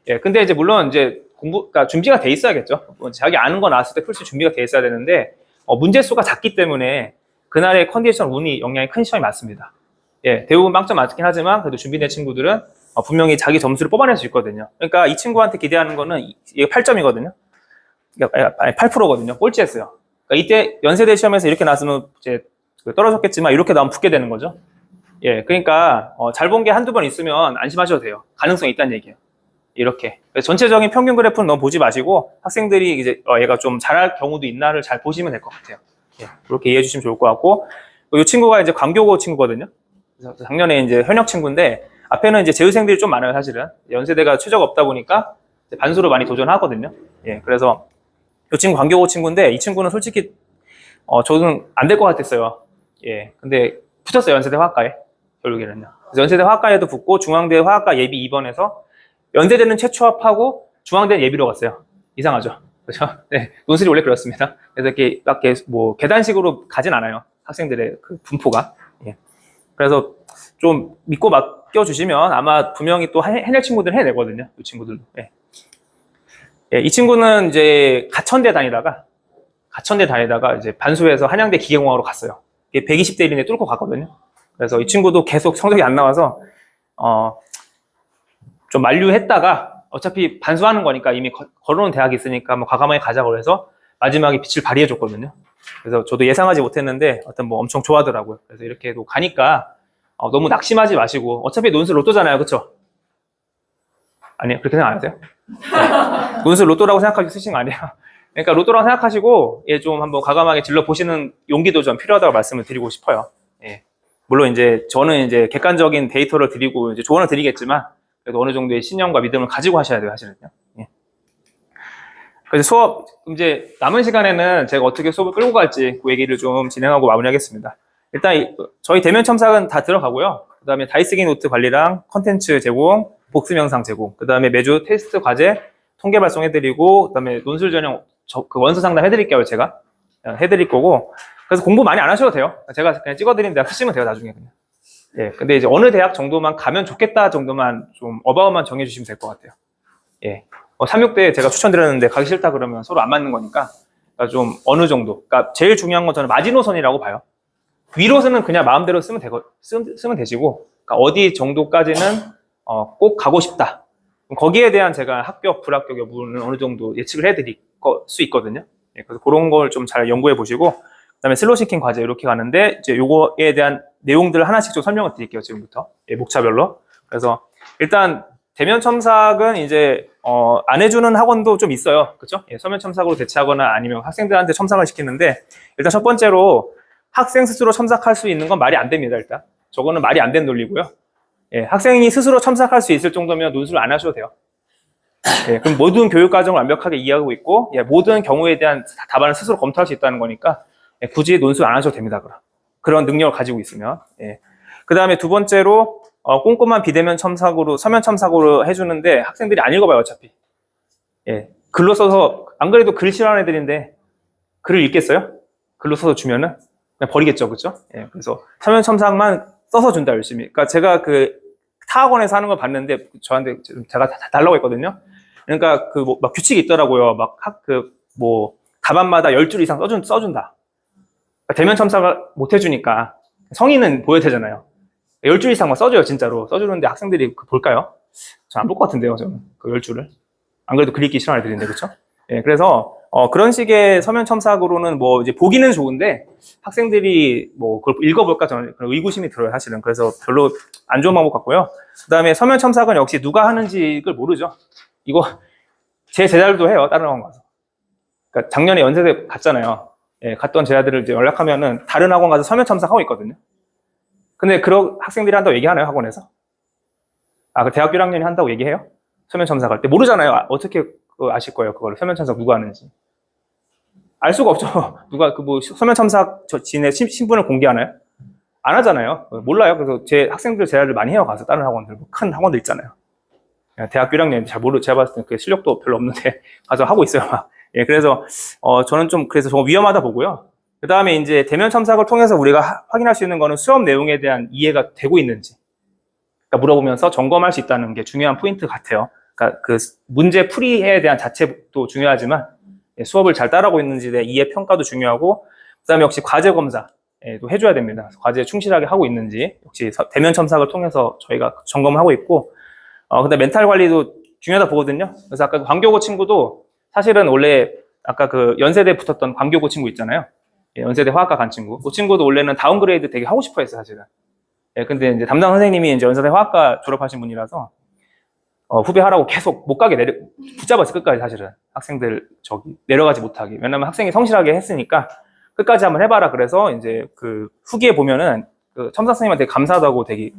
예, 근데 이제 물론 이제 그러니까 준비가 돼 있어야겠죠. 자기 아는 거 나왔을 때 풀 수 준비가 돼 있어야 되는데 문제 수가 작기 때문에 그날의 컨디션, 운이 영향이 큰 시험이 맞습니다. 예, 대부분 빵점 맞긴 하지만 그래도 준비된 친구들은 분명히 자기 점수를 뽑아낼 수 있거든요. 그러니까 이 친구한테 기대하는 거는 이게 8점이거든요. 그러니까 8%거든요. 꼴찌했어요. 그러니까 이때 연세대 시험에서 이렇게 나왔으면 이제 떨어졌겠지만 이렇게 나오면 붙게 되는 거죠. 예, 그러니까 잘 본 게 한두 번 있으면 안심하셔도 돼요. 가능성이 있다는 얘기예요. 이렇게. 전체적인 평균 그래프는 너무 보지 마시고 학생들이 이제 얘가 좀 잘할 경우도 있나를 잘 보시면 될 것 같아요. 예, 그렇게 이해해 주시면 좋을 것 같고 이 친구가 이제 광교고 친구거든요. 그래서 작년에 이제 현역 친구인데 앞에는 이제 재수생들이 좀 많아요, 사실은. 연세대가 최저가 없다 보니까 반수로 많이 도전하거든요. 예, 그래서 이 친구 광교고 친구인데 이 친구는 솔직히 저는 안 될 것 같았어요. 예, 근데 붙었어요, 연세대 화학과에. 결국에는요. 그래서 연세대 화학과에도 붙고 중앙대 화학과 예비 2번에서 연세대는 최초 합하고 중앙대는 예비로 갔어요. 이상하죠? 그렇죠? 네, 논술이 원래 그렇습니다. 그래서 이렇게 뭐 계단식으로 가진 않아요. 학생들의 그 분포가. 예. 그래서 좀 믿고 맡겨주시면 아마 분명히 또 해낼 친구들은 해내거든요. 이 친구들도. 예. 예, 이 친구는 이제 가천대 다니다가 이제 반수해서 한양대 기계공학으로 갔어요. 120대 1인에 뚫고 갔거든요. 그래서 이 친구도 계속 성적이 안 나와서 좀 만류했다가 어차피 반수하는 거니까 이미 걸어놓은 대학이 있으니까 뭐 과감하게 가자고 해서 마지막에 빛을 발휘해줬거든요. 그래서 저도 예상하지 못했는데 뭐 엄청 좋아하더라고요. 그래서 이렇게도 가니까 너무 낙심하지 마시고 어차피 논술 로또잖아요, 그렇죠? 아니요, 그렇게 생각 안 하세요? 네. 논술 로또라고 생각하시고 쓰신 거 아니에요? 그러니까 로또라고 생각하시고 좀 한번 과감하게 질러 보시는 용기도 좀 필요하다고 말씀을 드리고 싶어요. 예. 물론 이제 저는 이제 객관적인 데이터를 드리고 이제 조언을 드리겠지만 그래도 어느 정도의 신념과 믿음을 가지고 하셔야 돼요, 사실은요. 예. 그래서 수업 이제 남은 시간에는 제가 어떻게 수업을 끌고 갈지 그 얘기를 좀 진행하고 마무리하겠습니다. 일단 저희 대면 첨삭은 다 들어가고요. 그 다음에 다이쓰기 노트 관리랑 컨텐츠 제공, 복습 영상 제공, 그 다음에 매주 테스트 과제 통계 발송해드리고, 그 다음에 논술 전형 그 원서 상담 해드릴게요, 제가 해드릴 거고. 그래서 공부 많이 안 하셔도 돼요. 제가 그냥 찍어드리면 내가 쓰시면 돼요, 나중에 그냥. 예, 근데 이제 어느 대학 정도만 가면 좋겠다 정도만 좀 어바웃만 정해주시면 될 것 같아요. 예. 36대 제가 추천드렸는데 가기 싫다 그러면 서로 안 맞는 거니까, 그러니까 좀 어느 정도. 그러니까 제일 중요한 건 저는 마지노선이라고 봐요. 위로서는 그냥 마음대로 쓰면 되시고, 그러니까 어디 정도까지는 꼭 가고 싶다. 거기에 대한 제가 합격, 불합격 여부는 어느 정도 예측을 해드릴 수 있거든요. 예, 그래서 그런 걸 좀 잘 연구해 보시고, 그다음에 슬롯시킨 과제 이렇게 가는데 이제 요거에 대한 내용들을 하나씩 좀 설명을 드릴게요, 지금부터. 예, 목차별로. 그래서 일단 대면 첨삭은 이제 안 해주는 학원도 좀 있어요, 그렇죠? 예, 서면 첨삭으로 대체하거나 아니면 학생들한테 첨삭을 시키는데, 일단 첫 번째로 학생 스스로 첨삭할 수 있는 건 말이 안 됩니다. 일단 저거는 말이 안 되는 논리고요. 예, 학생이 스스로 첨삭할 수 있을 정도면 논술 안 하셔도 돼요. 예, 그럼 모든 교육 과정을 완벽하게 이해하고 있고, 예, 모든 경우에 대한 답안을 스스로 검토할 수 있다는 거니까, 예, 굳이 논술 안 하셔도 됩니다. 그런 능력을 가지고 있으면. 예. 그 다음에 두 번째로 꼼꼼한 비대면 첨삭으로, 서면 첨삭으로 해주는데 학생들이 안 읽어봐요, 어차피. 예, 글로 써서, 안 그래도 글 싫어하는 애들인데 글을 읽겠어요? 글로 써서 주면은 그냥 버리겠죠, 그렇죠? 예, 그래서 서면 첨삭만 써서 준다, 열심히. 그러니까 제가 그 타학원에서 하는 걸 봤는데 저한테 제가 달라고 했거든요. 그러니까 그 막 규칙이 있더라고요. 막 답안마다 10줄 이상 써준다. 그러니까 대면 첨삭을 못 해주니까 성인은 보여야 되잖아요. 10줄 이상만 써줘요, 진짜로. 써주는데 학생들이 볼까요? 전 안 볼 것 같은데요, 저는. 그 10줄을. 안 그래도 글 읽기 싫어하는 애들인데, 그쵸? 예, 그래서, 그런 식의 서면 첨삭으로는 뭐, 이제 보기는 좋은데, 학생들이 뭐, 그걸 읽어볼까 저는 그런 의구심이 들어요, 사실은. 그래서 별로 안 좋은 방법 같고요. 그 다음에 서면 첨삭은 역시 누가 하는지 그걸 모르죠. 이거, 제 제자들도 해요, 다른 학원 가서. 그러니까 작년에 연세대 갔잖아요. 예, 갔던 제자들을 이제 연락하면은 다른 학원 가서 서면 첨삭하고 있거든요. 근데 그런 학생들이 한다고 얘기하나요, 학원에서? 그 대학교 1학년이 한다고 얘기해요? 서면 첨삭할 때. 모르잖아요. 어떻게 아실 거예요, 그걸. 서면 첨삭 누가 하는지. 알 수가 없죠. 누가 서면 첨삭 지네 신분을 공개하나요? 안 하잖아요. 몰라요. 그래서 제 학생들 제자들 많이 해요, 가서. 다른 학원들. 큰 학원들 있잖아요. 대학교 1학년 잘 제가 봤을 때 그 실력도 별로 없는데 가서 하고 있어요, 막. 예, 그래서, 저는 좀, 그래서 저거 위험하다 보고요. 그 다음에 이제 대면 첨삭을 통해서 우리가 확인할 수 있는 거는 수업 내용에 대한 이해가 되고 있는지. 그러니까 물어보면서 점검할 수 있다는 게 중요한 포인트 같아요. 그러니까 그 문제 풀이에 대한 자체도 중요하지만 수업을 잘 따라하고 있는지에 대한 이해 평가도 중요하고, 그 다음에 역시 과제 검사도 해줘야 됩니다. 과제에 충실하게 하고 있는지 역시 대면 첨삭을 통해서 저희가 점검하고 있고, 근데 멘탈 관리도 중요하다 보거든요. 그래서 아까 그 광교고 친구도 사실은 원래 아까 그 연세대 붙었던 광교고 친구 있잖아요. 예, 연세대 화학과 간 친구. 그 친구도 원래는 다운그레이드 되게 하고 싶어 했어요, 사실은. 예, 근데 이제 담당 선생님이 이제 연세대 화학과 졸업하신 분이라서 후배 하라고 계속 못 가게 붙잡았어요, 끝까지. 사실은 학생들 내려가지 못하게. 왜냐면 학생이 성실하게 했으니까 끝까지 한번 해봐라. 그래서 이제 그 후기에 보면은 그 첨삭 선생님한테 감사하다고 되게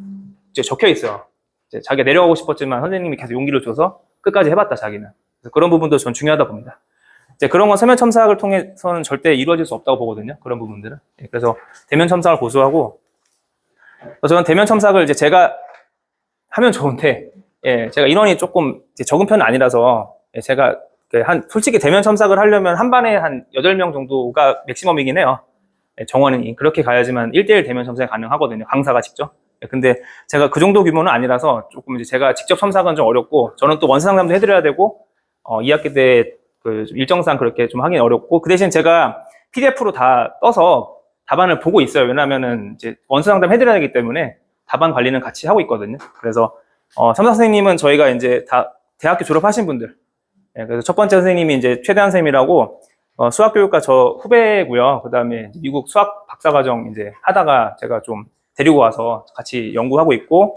이제 적혀 있어요. 이제 자기가 내려가고 싶었지만 선생님이 계속 용기를 줘서 끝까지 해봤다, 자기는. 그래서 그런 부분도 전 중요하다 봅니다. 이제 그런 건 서면 첨삭을 통해서는 절대 이루어질 수 없다고 보거든요, 그런 부분들은. 예, 그래서 대면 첨삭을 고수하고, 저는 대면 첨삭을 이제 제가 하면 좋은데, 예, 제가 인원이 조금 적은 편은 아니라서, 예, 제가 솔직히 대면 첨삭을 하려면 한 반에 한 8명 정도가 맥시멈이긴 해요. 예, 정원이. 그렇게 가야지만 1대1 대면 첨삭이 가능하거든요, 강사가 직접. 예, 근데 제가 그 정도 규모는 아니라서 조금 이제 제가 직접 첨삭은 좀 어렵고, 저는 또 원서 상담도 해드려야 되고, 2학기 때 그 일정상 그렇게 좀 하긴 어렵고, 그 대신 제가 PDF로 다 떠서 답안을 보고 있어요. 왜냐면은 이제 원서 상담 해드려야 되기 때문에 답안 관리는 같이 하고 있거든요. 그래서 첨삭 선생님은 저희가 이제 다 대학교 졸업하신 분들. 예, 그래서 첫 번째 선생님이 이제 최대한 선생님이라고 수학교육과 저 후배고요. 그 다음에 미국 수학 박사과정 이제 하다가 제가 좀 데리고 와서 같이 연구하고 있고,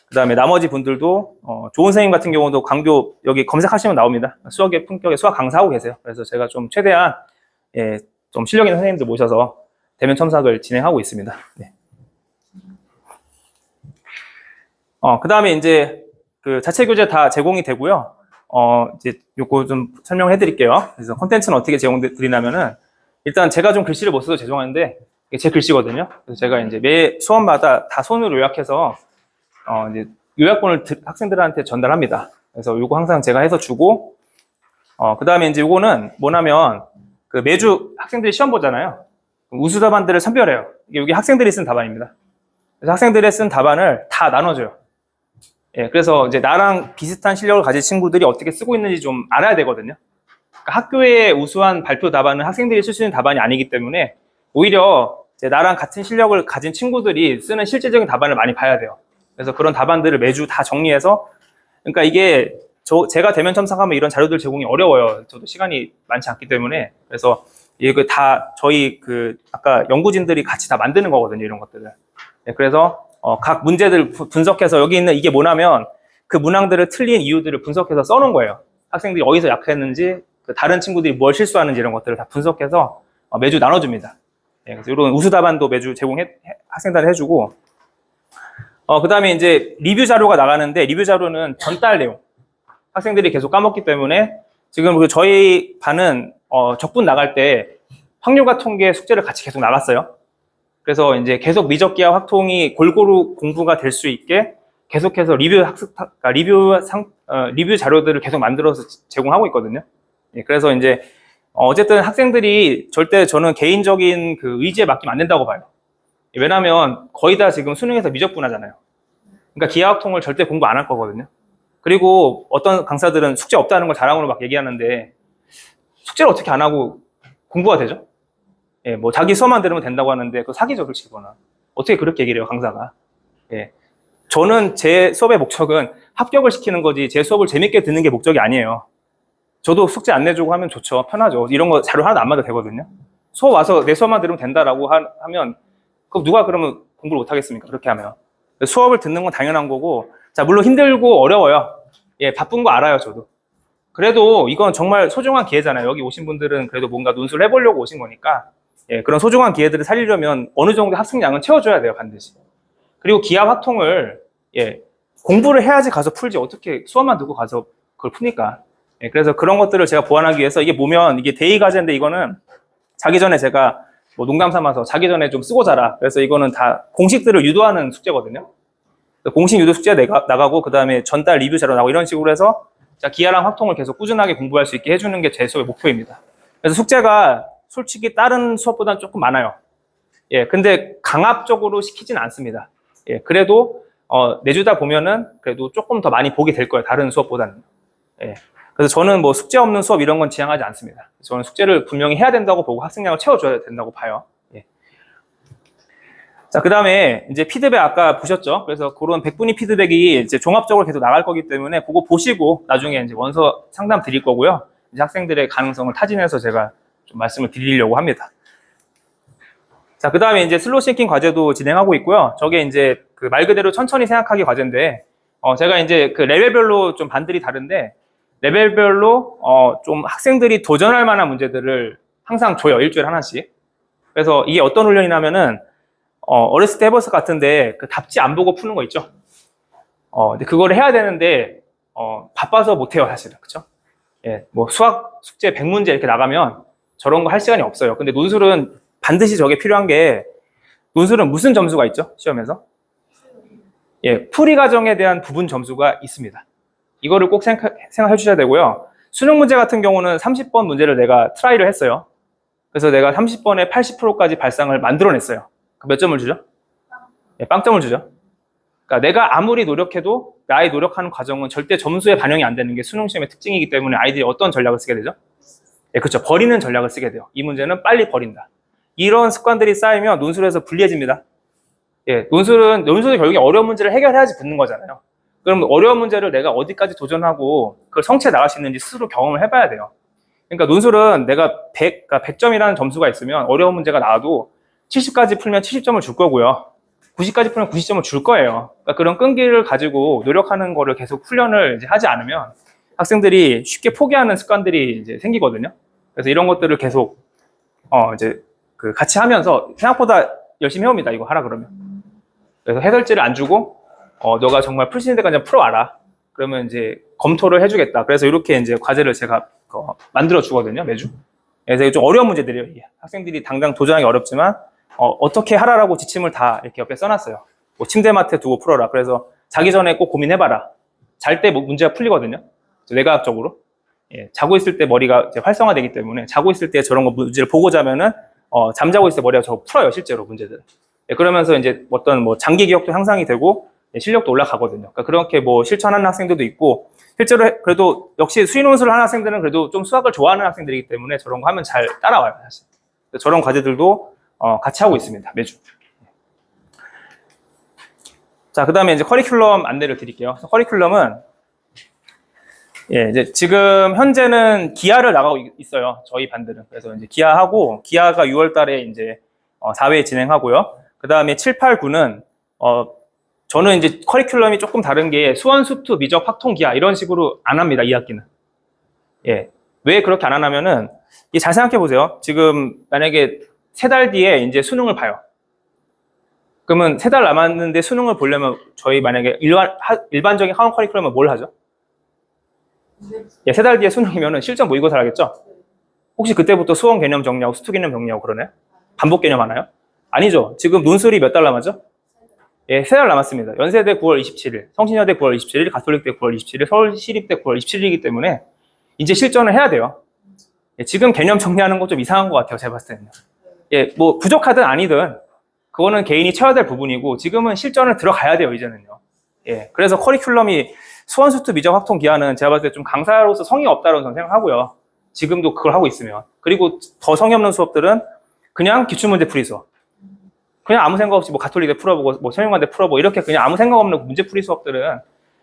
그 다음에 나머지 분들도 좋은 선생님 같은 경우도 광교 여기 검색하시면 나옵니다. 수학의 품격의 수학 강사하고 계세요. 그래서 제가 좀 최대한 좀 실력 있는 선생님들 모셔서 대면 첨삭을 진행하고 있습니다. 네. 그 다음에 이제 그 자체 교재 다 제공이 되고요. 이제 요거 좀 설명해 드릴게요. 그래서 콘텐츠는 어떻게 제공드리냐면은, 일단 제가 좀 글씨를 못 써서 죄송한데 이게 제 글씨거든요. 그래서 제가 이제 매 수업마다 다 손으로 요약해서 이제 요약본을 학생들한테 전달합니다. 그래서 요거 항상 제가 해서 주고, 그 다음에 이제 요거는 뭐냐면, 그 매주 학생들이 시험 보잖아요. 우수 답안들을 선별해요. 여기 학생들이 쓴 답안입니다. 그래서 학생들이 쓴 답안을 다 나눠줘요. 예, 그래서 이제 나랑 비슷한 실력을 가진 친구들이 어떻게 쓰고 있는지 좀 알아야 되거든요. 그러니까 학교의 우수한 발표 답안은 학생들이 쓸 수 있는 답안이 아니기 때문에 오히려 이제 나랑 같은 실력을 가진 친구들이 쓰는 실질적인 답안을 많이 봐야 돼요. 그래서 그런 답안들을 매주 다 정리해서, 그러니까 이게 제가 대면 첨삭하면 이런 자료들 제공이 어려워요. 저도 시간이 많지 않기 때문에. 그래서 이거 다 저희 아까 연구진들이 같이 다 만드는 거거든요, 이런 것들을. 네, 그래서 각 문제들 분석해서 여기 있는 이게 뭐냐면 그 문항들을 틀린 이유들을 분석해서 써놓은 거예요. 학생들이 어디서 약했는지, 다른 친구들이 뭘 실수하는지 이런 것들을 다 분석해서 매주 나눠줍니다. 네, 그래서 이런 우수 답안도 매주 학생들한테 해주고, 그 다음에 이제 리뷰 자료가 나가는데, 리뷰 자료는 전달 내용. 학생들이 계속 까먹기 때문에 지금 저희 반은 적분 나갈 때 확률과 통계 숙제를 같이 계속 나갔어요. 그래서 이제 계속 미적기와 확통이 골고루 공부가 될 수 있게 계속해서 리뷰 자료들을 계속 만들어서 제공하고 있거든요. 예, 그래서 이제 어쨌든 학생들이 절대 저는 개인적인 의지에 맡기면 안 된다고 봐요. 왜냐하면 거의 다 지금 수능에서 미적분하잖아요. 그러니까 기하학통을 절대 공부 안 할 거거든요. 그리고 어떤 강사들은 숙제 없다는 걸 자랑으로 막 얘기하는데 숙제를 어떻게 안 하고 공부가 되죠? 예, 뭐 자기 수업만 들으면 된다고 하는데 그거 사기죠, 솔직히 그거는. 어떻게 그렇게 얘기를 해요, 강사가. 예. 저는 제 수업의 목적은 합격을 시키는 거지 제 수업을 재밌게 듣는 게 목적이 아니에요. 저도 숙제 안 내주고 하면 좋죠. 편하죠. 이런 거 자료 하나도 안 맞아도 되거든요. 수업 와서 내 수업만 들으면 된다라고 하면 그럼 누가 그러면 공부를 못 하겠습니까? 그렇게 하면. 수업을 듣는 건 당연한 거고, 자, 물론 힘들고 어려워요. 예, 바쁜 거 알아요, 저도. 그래도 이건 정말 소중한 기회잖아요. 여기 오신 분들은 그래도 뭔가 논술을 해보려고 오신 거니까, 예, 그런 소중한 기회들을 살리려면 어느 정도 학생량은 채워줘야 돼요, 반드시. 그리고 기하 확통을, 예, 공부를 해야지 가서 풀지 어떻게 수업만 듣고 가서 그걸 푸니까. 예, 그래서 그런 것들을 제가 보완하기 위해서 이게 보면 이게 데이 과제인데 이거는 자기 전에 제가 뭐 농담 삼아서 자기 전에 좀 쓰고 자라. 그래서 이거는 다 공식들을 유도하는 숙제거든요. 공식 유도 숙제 나가고 그 다음에 전달 리뷰 자료 나가고 이런 식으로 해서 기하랑 확통을 계속 꾸준하게 공부할 수 있게 해주는 게 제 수업의 목표입니다. 그래서 숙제가 솔직히 다른 수업보다는 조금 많아요. 예, 근데 강압적으로 시키진 않습니다. 예, 그래도 내주다 보면은 그래도 조금 더 많이 보게 될 거예요, 다른 수업보다는. 예, 그래서 저는 뭐 숙제 없는 수업 이런 건 지향하지 않습니다. 저는 숙제를 분명히 해야 된다고 보고 학생량을 채워줘야 된다고 봐요. 예. 자, 그 다음에 이제 피드백 아까 보셨죠? 그래서 그런 백분위 피드백이 이제 종합적으로 계속 나갈 거기 때문에 그거 보시고 나중에 이제 원서 상담 드릴 거고요. 이제 학생들의 가능성을 타진해서 제가 좀 말씀을 드리려고 합니다. 자, 그 다음에 이제 슬로우 싱킹 과제도 진행하고 있고요. 저게 이제 말 그대로 천천히 생각하기 과제인데, 제가 이제 레벨별로 좀 반들이 다른데, 레벨별로 좀 학생들이 도전할 만한 문제들을 항상 줘요. 일주일에 하나씩. 그래서 이게 어떤 훈련이냐면은 어렸을 때 해봤을 것 같은데 답지 안 보고 푸는 거 있죠. 근데 그거를 해야 되는데 바빠서 못 해요, 사실은. 그렇죠? 예, 뭐 수학 숙제 100문제 이렇게 나가면 저런 거 할 시간이 없어요. 근데 논술은 반드시 저게 필요한 게, 논술은 무슨 점수가 있죠? 시험에서? 예, 풀이 과정에 대한 부분 점수가 있습니다. 이거를 꼭 생각해 주셔야 되고요. 수능 문제 같은 경우는 30번 문제를 내가 트라이를 했어요. 그래서 내가 30번에 80%까지 발상을 만들어냈어요. 몇 점을 주죠? 예, 빵점을 주죠. 그러니까 내가 아무리 노력해도 나의 노력하는 과정은 절대 점수에 반영이 안 되는 게 수능 시험의 특징이기 때문에 아이들이 어떤 전략을 쓰게 되죠? 예, 그렇죠. 버리는 전략을 쓰게 돼요. 이 문제는 빨리 버린다. 이런 습관들이 쌓이면 논술에서 불리해집니다. 예, 논술은 결국에 어려운 문제를 해결해야지 붙는 거잖아요. 그럼 어려운 문제를 내가 어디까지 도전하고 그걸 성취해 나갈 수 있는지 스스로 경험을 해봐야 돼요. 그러니까 논술은 내가 100점이라는 점수가 있으면 어려운 문제가 나와도 70까지 풀면 70점을 줄 거고요. 90까지 풀면 90점을 줄 거예요. 그러니까 그런 끈기를 가지고 노력하는 거를 계속 훈련을 이제 하지 않으면 학생들이 쉽게 포기하는 습관들이 이제 생기거든요. 그래서 이런 것들을 계속 이제 같이 하면서 생각보다 열심히 해옵니다. 이거 하라 그러면. 그래서 해설지를 안 주고 너가 정말 풀 수 있는 데까지 풀어와라. 그러면 이제 검토를 해주겠다. 그래서 이렇게 이제 과제를 제가 만들어 주거든요, 매주. 그래서 좀 어려운 문제들이에요. 이게. 학생들이 당장 도전하기 어렵지만 어떻게 하라라고 지침을 다 이렇게 옆에 써놨어요. 뭐 침대맡에 두고 풀어라. 그래서 자기 전에 꼭 고민해봐라. 잘 때 문제가 풀리거든요. 뇌과학적으로. 예, 자고 있을 때 머리가 이제 활성화되기 때문에 자고 있을 때 저런 거 문제를 보고 자면은 잠자고 있을 때 머리가 저거 풀어요, 실제로 문제들. 예, 그러면서 이제 어떤 뭐 장기 기억도 향상이 되고 예, 실력도 올라가거든요. 그러니까 그렇게 뭐 실천하는 학생들도 있고 실제로 그래도 역시 수인원수를 하는 학생들은 그래도 좀 수학을 좋아하는 학생들이기 때문에 저런 거 하면 잘 따라와요, 사실. 저런 과제들도 같이 하고 있습니다, 매주. 자, 그 다음에 이제 커리큘럼 안내를 드릴게요. 커리큘럼은 예, 이제 지금 현재는 기하를 나가고 있어요. 저희 반들은. 그래서 이제 기하하고, 기하가 6월 달에 이제 4회 진행하고요. 그 다음에 7, 8, 9는, 저는 이제 커리큘럼이 조금 다른 게 수원, 수투, 미적, 확통, 기하 이런 식으로 안 합니다, 2학기는. 예. 왜 그렇게 안 하냐면은, 잘 생각해 보세요. 지금 만약에 3달 뒤에 이제 수능을 봐요. 그러면 3달 남았는데 수능을 보려면 저희 만약에 일반적인 학원 커리큘럼은 뭘 하죠? 예, 3달 뒤에 수능이면은 실전 모의고사를 하겠죠? 혹시 그때부터 수원 개념 정리하고 수투 개념 정리하고 그러네? 반복 개념 하나요? 아니죠. 지금 논술이 몇 달 남았죠? 예, 3달 남았습니다. 연세대 9월 27일, 성신여대 9월 27일, 가톨릭대 9월 27일, 서울시립대 9월 27일이기 때문에 이제 실전을 해야 돼요. 예, 지금 개념 정리하는 거 좀 이상한 것 같아요, 제가 봤을 때는. 예, 뭐 부족하든 아니든 그거는 개인이 채워야 될 부분이고 지금은 실전을 들어가야 돼요, 이제는요. 예, 그래서 커리큘럼이 수원, 수투, 미적, 확통, 기하는 제가 봤을 때 좀 강사로서 성의 없다고 저는 생각하고요. 지금도 그걸 하고 있으면. 그리고 더 성의 없는 수업들은 그냥 기출문제 풀이 수업. 그냥 아무 생각 없이 뭐 가톨릭대 풀어보고 뭐 서영관대 풀어보고 이렇게 그냥 아무 생각 없는 문제 풀이 수업들은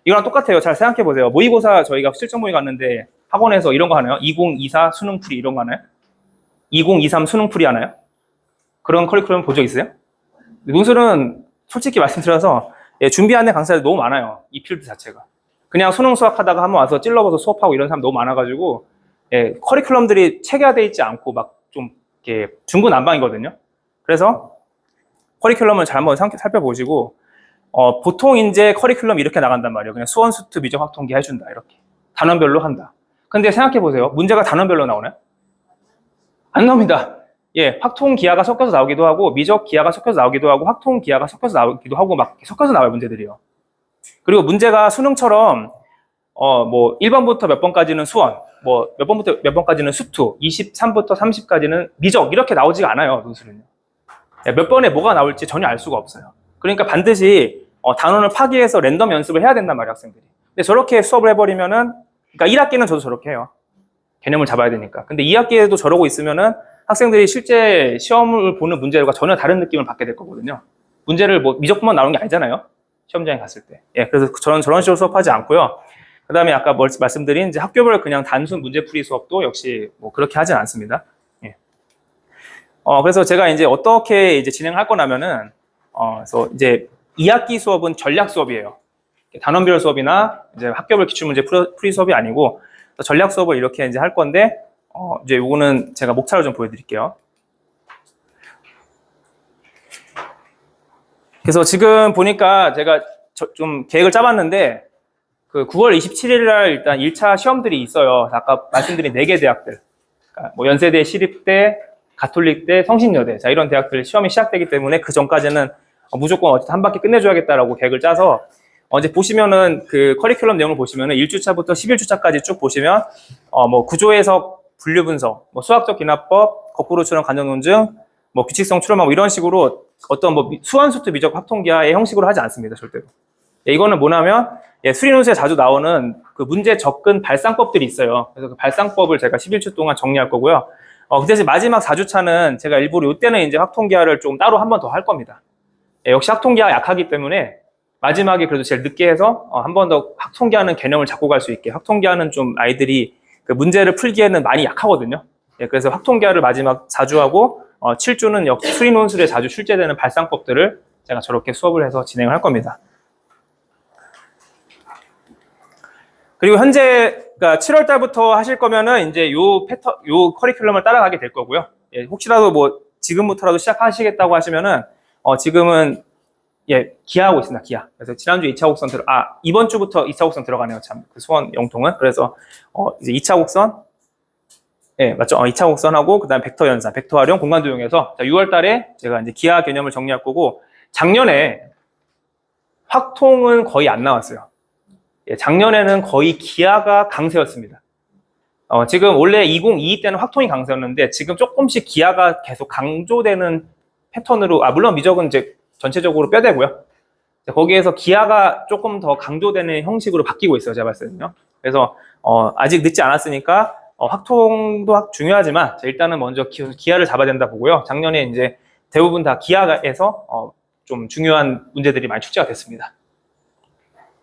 이거랑 똑같아요. 잘 생각해 보세요. 모의고사 저희가 실전 모의 갔는데 학원에서 이런 거 하나요? 2024 수능 풀이 이런 거 하나요? 2023 수능 풀이 하나요? 그런 커리큘럼 본 적 있어요? 논술은 솔직히 말씀드려서 예, 준비하는 강사들 너무 많아요. 이 필드 자체가. 그냥 수능 수학하다가 한번 와서 찔러봐서 수업하고 이런 사람 너무 많아가지고 예, 커리큘럼들이 체계화되어 있지 않고 막 좀 이렇게 중구난방이거든요. 그래서 커리큘럼을 잘 한번 살펴보시고 보통 이제 커리큘럼 이렇게 나간단 말이에요. 그냥 수원, 수투, 미적, 확통기 해준다 이렇게 단원별로 한다. 근데 생각해보세요. 문제가 단원별로 나오나요? 안 나옵니다. 예, 확통 기하가 섞여서 나오기도 하고 미적 기하가 섞여서 나오기도 하고 확통 기하가 섞여서 나오기도 하고 막 섞여서 나와요, 문제들이요. 그리고 문제가 수능처럼 뭐 1번부터 몇 번까지는 수원, 뭐 몇 번부터 몇 번까지는 수투, 23부터 30까지는 미적 이렇게 나오지가 않아요, 논술은요. 예, 몇 번에 뭐가 나올지 전혀 알 수가 없어요. 그러니까 반드시 단원을 파기해서 랜덤 연습을 해야 된단 말이에요, 학생들이. 근데 저렇게 수업을 해버리면은, 그러니까 1학기는 저도 저렇게 해요. 개념을 잡아야 되니까. 근데 2학기에도 저러고 있으면은 학생들이 실제 시험을 보는 문제들과 전혀 다른 느낌을 받게 될 거거든요. 문제를 뭐 미적분만 나오는 게 아니잖아요. 시험장에 갔을 때. 예, 그래서 저는 저런 식으로 수업하지 않고요. 그 다음에 아까 말씀드린 이제 학교별 그냥 단순 문제풀이 수업도 역시 뭐 그렇게 하진 않습니다. 예. 그래서 제가 이제 어떻게 이제 진행할 거냐면은, 그래서 이제 2학기 수업은 전략 수업이에요. 단원별 수업이나 이제 학교별 기출문제 풀이 수업이 아니고 전략 수업을 이렇게 이제 할 건데, 이제 요거는 제가 목차를 좀 보여드릴게요. 그래서 지금 보니까 제가 좀 계획을 짜봤는데, 그 9월 27일 날 일단 1차 시험들이 있어요. 아까 말씀드린 4개 대학들. 그러니까 뭐 연세대, 시립대, 가톨릭대, 성신여대. 자, 이런 대학들 시험이 시작되기 때문에 그 전까지는 무조건 어쨌든 한 바퀴 끝내줘야겠다라고 계획을 짜서, 이제 보시면은 그 커리큘럼 내용을 보시면은 1주차부터 11주차까지 쭉 보시면, 뭐 구조 해석, 분류 분석, 뭐 수학적 기납법, 거꾸로 추론 간접 논증, 뭐 규칙성 추론망 뭐 이런 식으로 어떤 뭐 수완수투 미적 확통기하의 형식으로 하지 않습니다, 절대로. 예, 이거는 뭐냐면, 예, 수리논술에 자주 나오는 그 문제 접근 발상법들이 있어요. 그래서 그 발상법을 제가 11주 동안 정리할 거고요. 그 대신 마지막 4주차는 제가 일부러 이때는 이제 확통기하를 좀 따로 한 번 더 할 겁니다. 예, 역시 확통기하 약하기 때문에 마지막에 그래도 제일 늦게 해서 한 번 더 확통기하는 개념을 잡고 갈 수 있게. 확통기하는 좀 아이들이 그 문제를 풀기에는 많이 약하거든요. 예, 그래서 확통기하를 마지막 4주하고 7주는 역시 수리논술에 자주 출제되는 발상법들을 제가 저렇게 수업을 해서 진행을 할 겁니다. 그리고 현재, 그러니까 7월 달부터 하실 거면은 이제 요 커리큘럼을 따라가게 될 거고요. 예, 혹시라도 뭐 지금부터라도 시작하시겠다고 하시면은, 지금은, 예, 기하하고 있습니다, 기하. 그래서 지난주 2차 곡선 이번 주부터 2차 곡선 들어가네요, 참. 그 수원 영통은. 그래서, 이제 2차 곡선, 예, 맞죠? 2차 곡선하고, 그 다음에 벡터 연산, 벡터 활용, 공간 도용해서, 6월 달에 제가 이제 기하 개념을 정리할 거고, 작년에 확통은 거의 안 나왔어요. 예, 작년에는 거의 기하가 강세였습니다. 지금 원래 2022 때는 확통이 강세였는데 지금 조금씩 기하가 계속 강조되는 패턴으로, 물론 미적은 이제 전체적으로 뼈대고요. 거기에서 기하가 조금 더 강조되는 형식으로 바뀌고 있어요, 제가 봤을 때는요. 그래서 아직 늦지 않았으니까 확통도 중요하지만 일단은 먼저 기하를 잡아야 된다 보고요. 작년에 이제 대부분 다 기하에서 좀 중요한 문제들이 많이 출제가 됐습니다.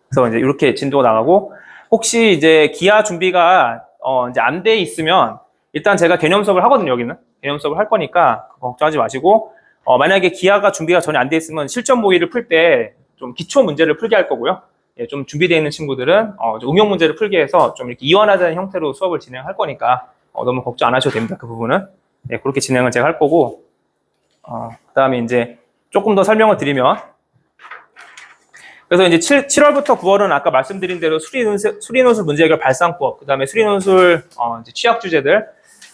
그래서 이제 이렇게 진도가 나가고, 혹시 이제 기하 준비가 이제 안 돼 있으면 일단 제가 개념 수업을 하거든요. 여기는 개념 수업을 할 거니까 걱정하지 마시고, 만약에 기하가 준비가 전혀 안 돼 있으면 실전 모의를 풀 때 좀 기초 문제를 풀게 할 거고요. 예, 좀 준비되어 있는 친구들은 응용 문제를 풀게 해서 좀 이렇게 이완하자는 형태로 수업을 진행할 거니까 너무 걱정 안 하셔도 됩니다. 그 부분은. 예, 그렇게 진행을 제가 할 거고, 그다음에 이제 조금 더 설명을 드리면, 그래서 이제 7월부터 9월은 아까 말씀드린 대로 수리논술 문제 해결 발상법, 그다음에 수리논술 이제 취약 주제들,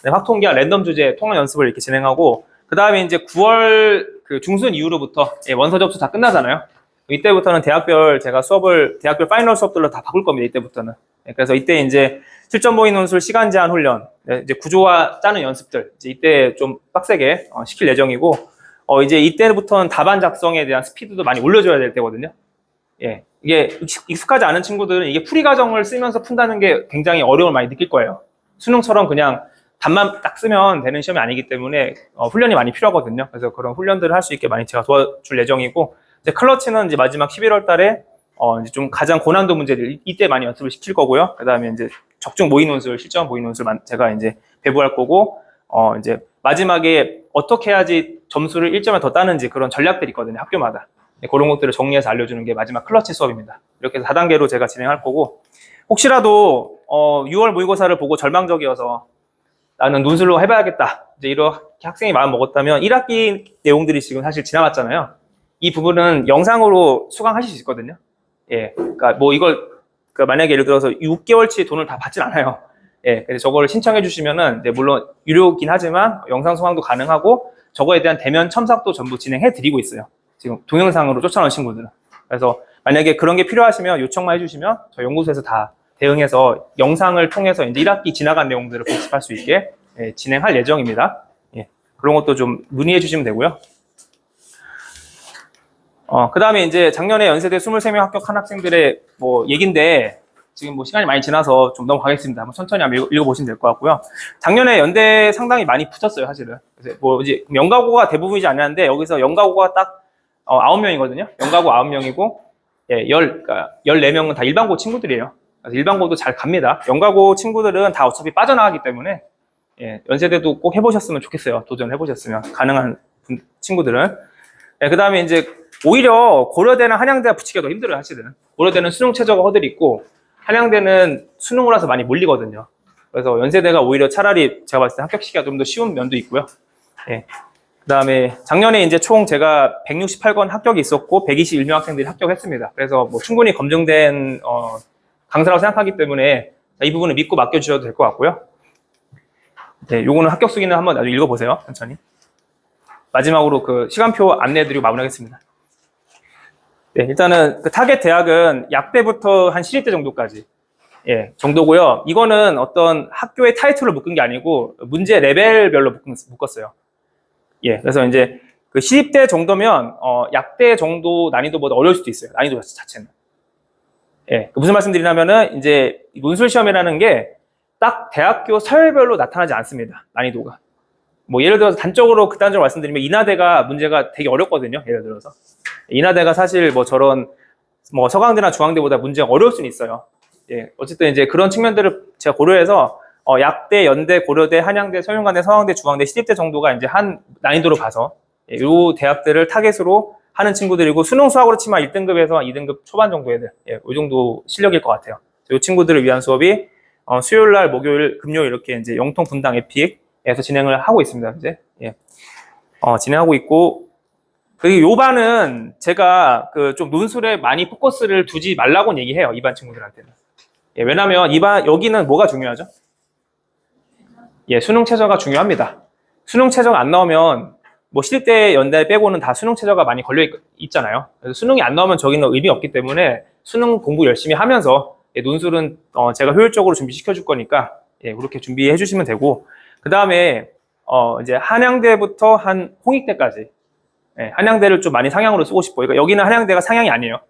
확통기하 랜덤 주제 통합 연습을 이렇게 진행하고, 그다음에 이제 9월 그 중순 이후로부터 원서 접수 다 끝나잖아요. 이때부터는 대학별 대학별 파이널 수업들로 다 바꿀 겁니다. 이때부터는. 그래서 이때 이제 실전 모의 논술 시간 제한 훈련, 이제 구조화 짜는 연습들, 이제 이때 좀 빡세게 시킬 예정이고, 이제 이때부터는 답안 작성에 대한 스피드도 많이 올려줘야 될 때거든요. 예, 이게 익숙하지 않은 친구들은 이게 풀이 과정을 쓰면서 푼다는 게 굉장히 어려움을 많이 느낄 거예요. 수능처럼 그냥 답만 딱 쓰면 되는 시험이 아니기 때문에 훈련이 많이 필요하거든요. 그래서 그런 훈련들을 할 수 있게 많이 제가 도와줄 예정이고, 이제 클러치는 이제 마지막 11월 달에 이제 좀 가장 고난도 문제들 이때 많이 연습을 시킬 거고요. 그다음에 이제 적중 모의 논술, 실전 모의 논술 제가 이제 배부할 거고, 이제 마지막에 어떻게 해야지 점수를 1점을 더 따는지 그런 전략들이 있거든요. 학교마다. 그런 것들을 정리해서 알려주는 게 마지막 클러치 수업입니다. 이렇게 4단계로 제가 진행할 거고, 혹시라도 6월 모의고사를 보고 절망적이어서 나는 논술로 해봐야겠다, 이제 이렇게 학생이 마음 먹었다면 1학기 내용들이 지금 사실 지나갔잖아요. 이 부분은 영상으로 수강하실 수 있거든요. 예, 그러니까 뭐 이걸 만약에 예를 들어서 6개월치 돈을 다 받진 않아요. 예, 그래서 저거를 신청해 주시면은 이제 물론 유료긴 하지만 영상 수강도 가능하고, 저거에 대한 대면 첨삭도 전부 진행해 드리고 있어요. 지금 동영상으로 쫓아오는 친구들은. 그래서 만약에 그런 게 필요하시면 요청만 해주시면 저희 연구소에서 다 대응해서 영상을 통해서 이제 1학기 지나간 내용들을 복습할 수 있게 진행할 예정입니다. 예, 그런 것도 좀 문의해 주시면 되고요. 그 다음에 이제 작년에 연세대 23명 합격한 학생들의 뭐 얘긴데, 지금 뭐 시간이 많이 지나서 좀 넘어가겠습니다. 한번 천천히 한번 읽어보시면 될 것 같고요. 작년에 연대 상당히 많이 붙었어요, 사실은. 그래서 뭐 이제 연가고가 대부분이지 않았는데, 여기서 연가고가 딱 9명이거든요. 연가고 9명이고, 예, 그러니까 14명은 다 일반고 친구들이에요. 그래서 일반고도 잘 갑니다. 연가고 친구들은 다 어차피 빠져나가기 때문에, 예, 연세대도 꼭 해보셨으면 좋겠어요. 도전해보셨으면. 가능한 친구들은. 예, 그 다음에 이제 오히려 고려대나 한양대가 붙이기가 더 힘들어요, 사실은. 고려대는 수능 최저가 허들이 있고, 한양대는 수능으로서 많이 몰리거든요. 그래서 연세대가 오히려 차라리 제가 봤을 때 합격시키기가 좀 더 쉬운 면도 있고요. 예. 그 다음에 작년에 이제 총 제가 168건 합격이 있었고, 121명 학생들이 합격했습니다. 그래서 뭐 충분히 검증된 강사라고 생각하기 때문에 이 부분은 믿고 맡겨주셔도 될 것 같고요. 네, 요거는 합격 수기는 한번 나중에 읽어보세요, 천천히. 마지막으로 그 시간표 안내해드리고 마무리하겠습니다. 네, 일단은 그 타겟 대학은 약대부터 한 시립대 정도까지, 예, 정도고요. 이거는 어떤 학교의 타이틀로 묶은 게 아니고 문제 레벨별로 묶었어요. 예, 그래서 이제 그 시립대 정도면 약대 정도 난이도보다 어려울 수도 있어요. 난이도 자체는. 예, 무슨 말씀드리냐면은 이제 논술 시험이라는 게 딱 대학교 서열별로 나타나지 않습니다. 난이도가. 뭐 예를 들어서 단적으로 극단적으로 말씀드리면 인하대가 문제가 되게 어렵거든요. 예를 들어서 인하대가 사실 뭐 저런 뭐 서강대나 중앙대보다 문제가 어려울 수는 있어요. 예, 어쨌든 이제 그런 측면들을 제가 고려해서 약대, 연대, 고려대, 한양대, 서윤관대, 서강대, 중앙대, 시립대 정도가 이제 한 난이도로 봐서 이 대학들을 타겟으로 하는 친구들이고, 수능 수학으로 치면 1등급에서 2등급 초반 정도 애들, 예, 이 정도 실력일 것 같아요. 이 친구들을 위한 수업이 수요일 날, 목요일, 금요일 이렇게 이제 영통 분당 에픽에서 진행을 하고 있습니다. 이제 예, 진행하고 있고, 그리고 요 반은 제가 그 좀 논술에 많이 포커스를 두지 말라고 얘기해요, 이 반 친구들한테는. 예, 왜냐면 여기는 뭐가 중요하죠? 예, 수능 최저가 중요합니다. 수능 최저가 안 나오면 뭐 시립대, 연대 빼고는 다 수능 최저가 많이 걸려 있잖아요. 그래서 수능이 안 나오면 저기는 의미 없기 때문에 수능 공부 열심히 하면서, 예, 논술은 제가 효율적으로 준비시켜 줄 거니까, 예, 그렇게 준비해 주시면 되고, 그 다음에 이제 한양대부터 한 홍익대까지, 예, 한양대를 좀 많이 상향으로 쓰고 싶어. 그러니까 여기는 한양대가 상향이 아니에요.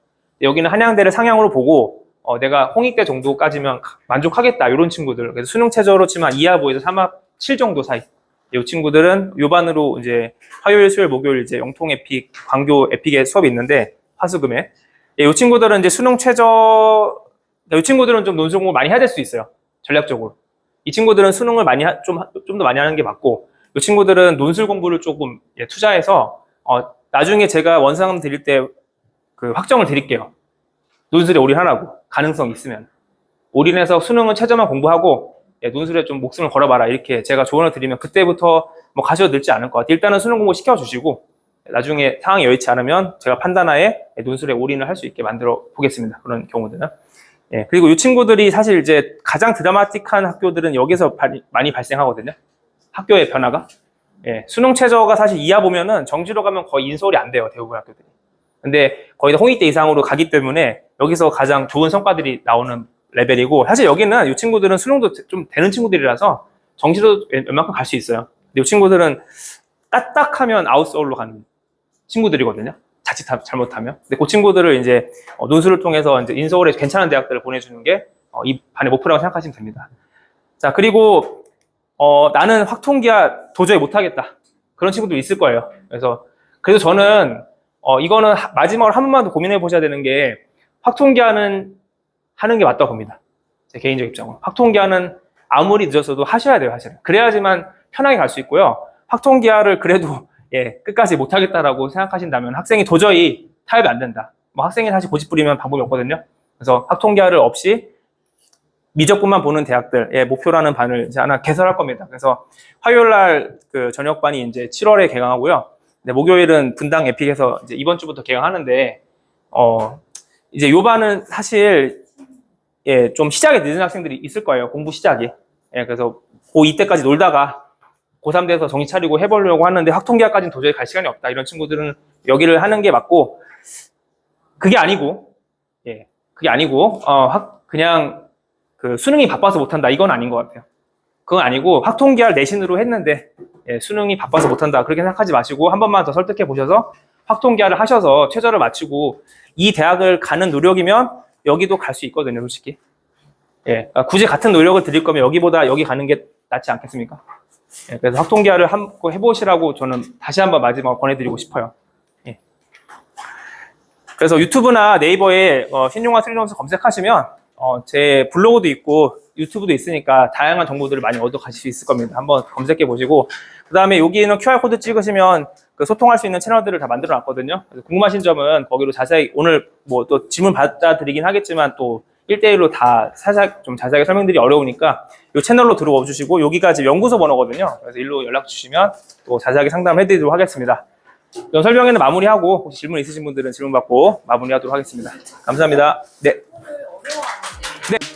여기는 한양대를 상향으로 보고 내가 홍익대 정도까지면 만족하겠다 이런 친구들. 그래서 수능 최저로 치면 2하부에서 3합 7 정도 사이. 이 친구들은 요반으로 이제 화요일, 수요일, 목요일 이제 영통 에픽, 광교 에픽의 수업이 있는데 화수금에 이 친구들은 이제 수능 최저 이 친구들은 좀 논술 공부 많이 해야 될 수 있어요. 전략적으로. 이 친구들은 수능을 많이 좀 더 많이 하는 게 맞고 이 친구들은 논술 공부를 조금 투자해서 나중에 제가 원상 드릴 때 그 확정을 드릴게요. 논술에 올인하라고 가능성 있으면 올인해서 수능은 최저만 공부하고 논술에 좀 목숨을 걸어봐라 이렇게 제가 조언을 드리면 그때부터 뭐 가셔도 늘지 않을 것 같아요. 일단은 수능 공부 시켜주시고 나중에 상황이 여의치 않으면 제가 판단하에 논술에 올인을 할 수 있게 만들어 보겠습니다. 그런 경우들은. 예, 그리고 이 친구들이 사실 이제 가장 드라마틱한 학교들은 여기서 많이 발생하거든요. 학교의 변화가. 예, 수능 최저가 사실 이하 보면은 정시로 가면 거의 인서울이 안 돼요. 대부분 학교들이. 근데 거의 다 홍익대 이상으로 가기 때문에 여기서 가장 좋은 성과들이 나오는 레벨이고 사실 여기는 이 친구들은 수능도 좀 되는 친구들이라서 정시로 웬만큼 갈 수 있어요. 근데 이 친구들은 까딱하면 아웃서울로 가는 친구들이거든요. 자칫 잘못하면. 근데 그 친구들을 이제 논술을 통해서 이제 인서울에 괜찮은 대학들을 보내주는 게 이 반의 목표라고 생각하시면 됩니다. 자, 그리고 나는 확통기하 도저히 못하겠다. 그런 친구도 있을 거예요. 그래서 저는 이거는 마지막으로 한 번만 더 고민해 보셔야 되는 게 확통기하는 하는 게 맞다고 봅니다. 제 개인적 입장으로. 확통기하는 아무리 늦었어도 하셔야 돼요, 사실은. 그래야지만 편하게 갈 수 있고요. 확통기하를 그래도 끝까지 못하겠다라고 생각하신다면 학생이 도저히 타협이 안 된다. 뭐 학생이 사실 고집 부리면 방법이 없거든요. 그래서 확통기하를 없이 미적분만 보는 대학들 목표라는 반을 이제 하나 개설할 겁니다. 그래서 화요일 날 그 저녁반이 이제 7월에 개강하고요. 네, 목요일은 분당 에픽에서 이제 이번 주부터 개강하는데 이제 요 반은 사실 좀 시작이 늦은 학생들이 있을 거예요. 공부 시작이. 그래서 고2 때까지 놀다가 고3 돼서 정신 차리고 해보려고 하는데 확통기하까지는 도저히 갈 시간이 없다. 이런 친구들은 여기를 하는 게 맞고 그게 아니고 그냥 그 수능이 바빠서 못한다. 이건 아닌 것 같아요. 그건 아니고 확통기하를 내신으로 했는데 수능이 바빠서 못한다. 그렇게 생각하지 마시고 한 번만 더 설득해 보셔서 확통기하를 하셔서 최저를 맞추고 이 대학을 가는 노력이면 여기도 갈 수 있거든요, 솔직히. 굳이 같은 노력을 드릴 거면 여기보다 여기 가는 게 낫지 않겠습니까? 그래서 확통기하를 한번 해보시라고 저는 다시 한번 마지막으로 권해드리고 싶어요. 그래서 유튜브나 네이버에 신용화 슬림점수 검색하시면 제 블로그도 있고 유튜브도 있으니까 다양한 정보들을 많이 얻어 가실 수 있을 겁니다. 한번 검색해 보시고 그 다음에 여기는 QR코드 찍으시면 그 소통할 수 있는 채널들을 다 만들어 놨거든요. 그래서 궁금하신 점은 거기로 자세히 오늘 뭐 또 질문 받아드리긴 하겠지만 또 1대1로 다 좀 자세하게 설명드리기 어려우니까 이 채널로 들어와 주시고 여기가 지금 연구소 번호거든요. 그래서 일로 연락 주시면 또 자세하게 상담을 해드리도록 하겠습니다. 그럼 설명회는 마무리하고 혹시 질문 있으신 분들은 질문 받고 마무리하도록 하겠습니다. 감사합니다. 네. 네.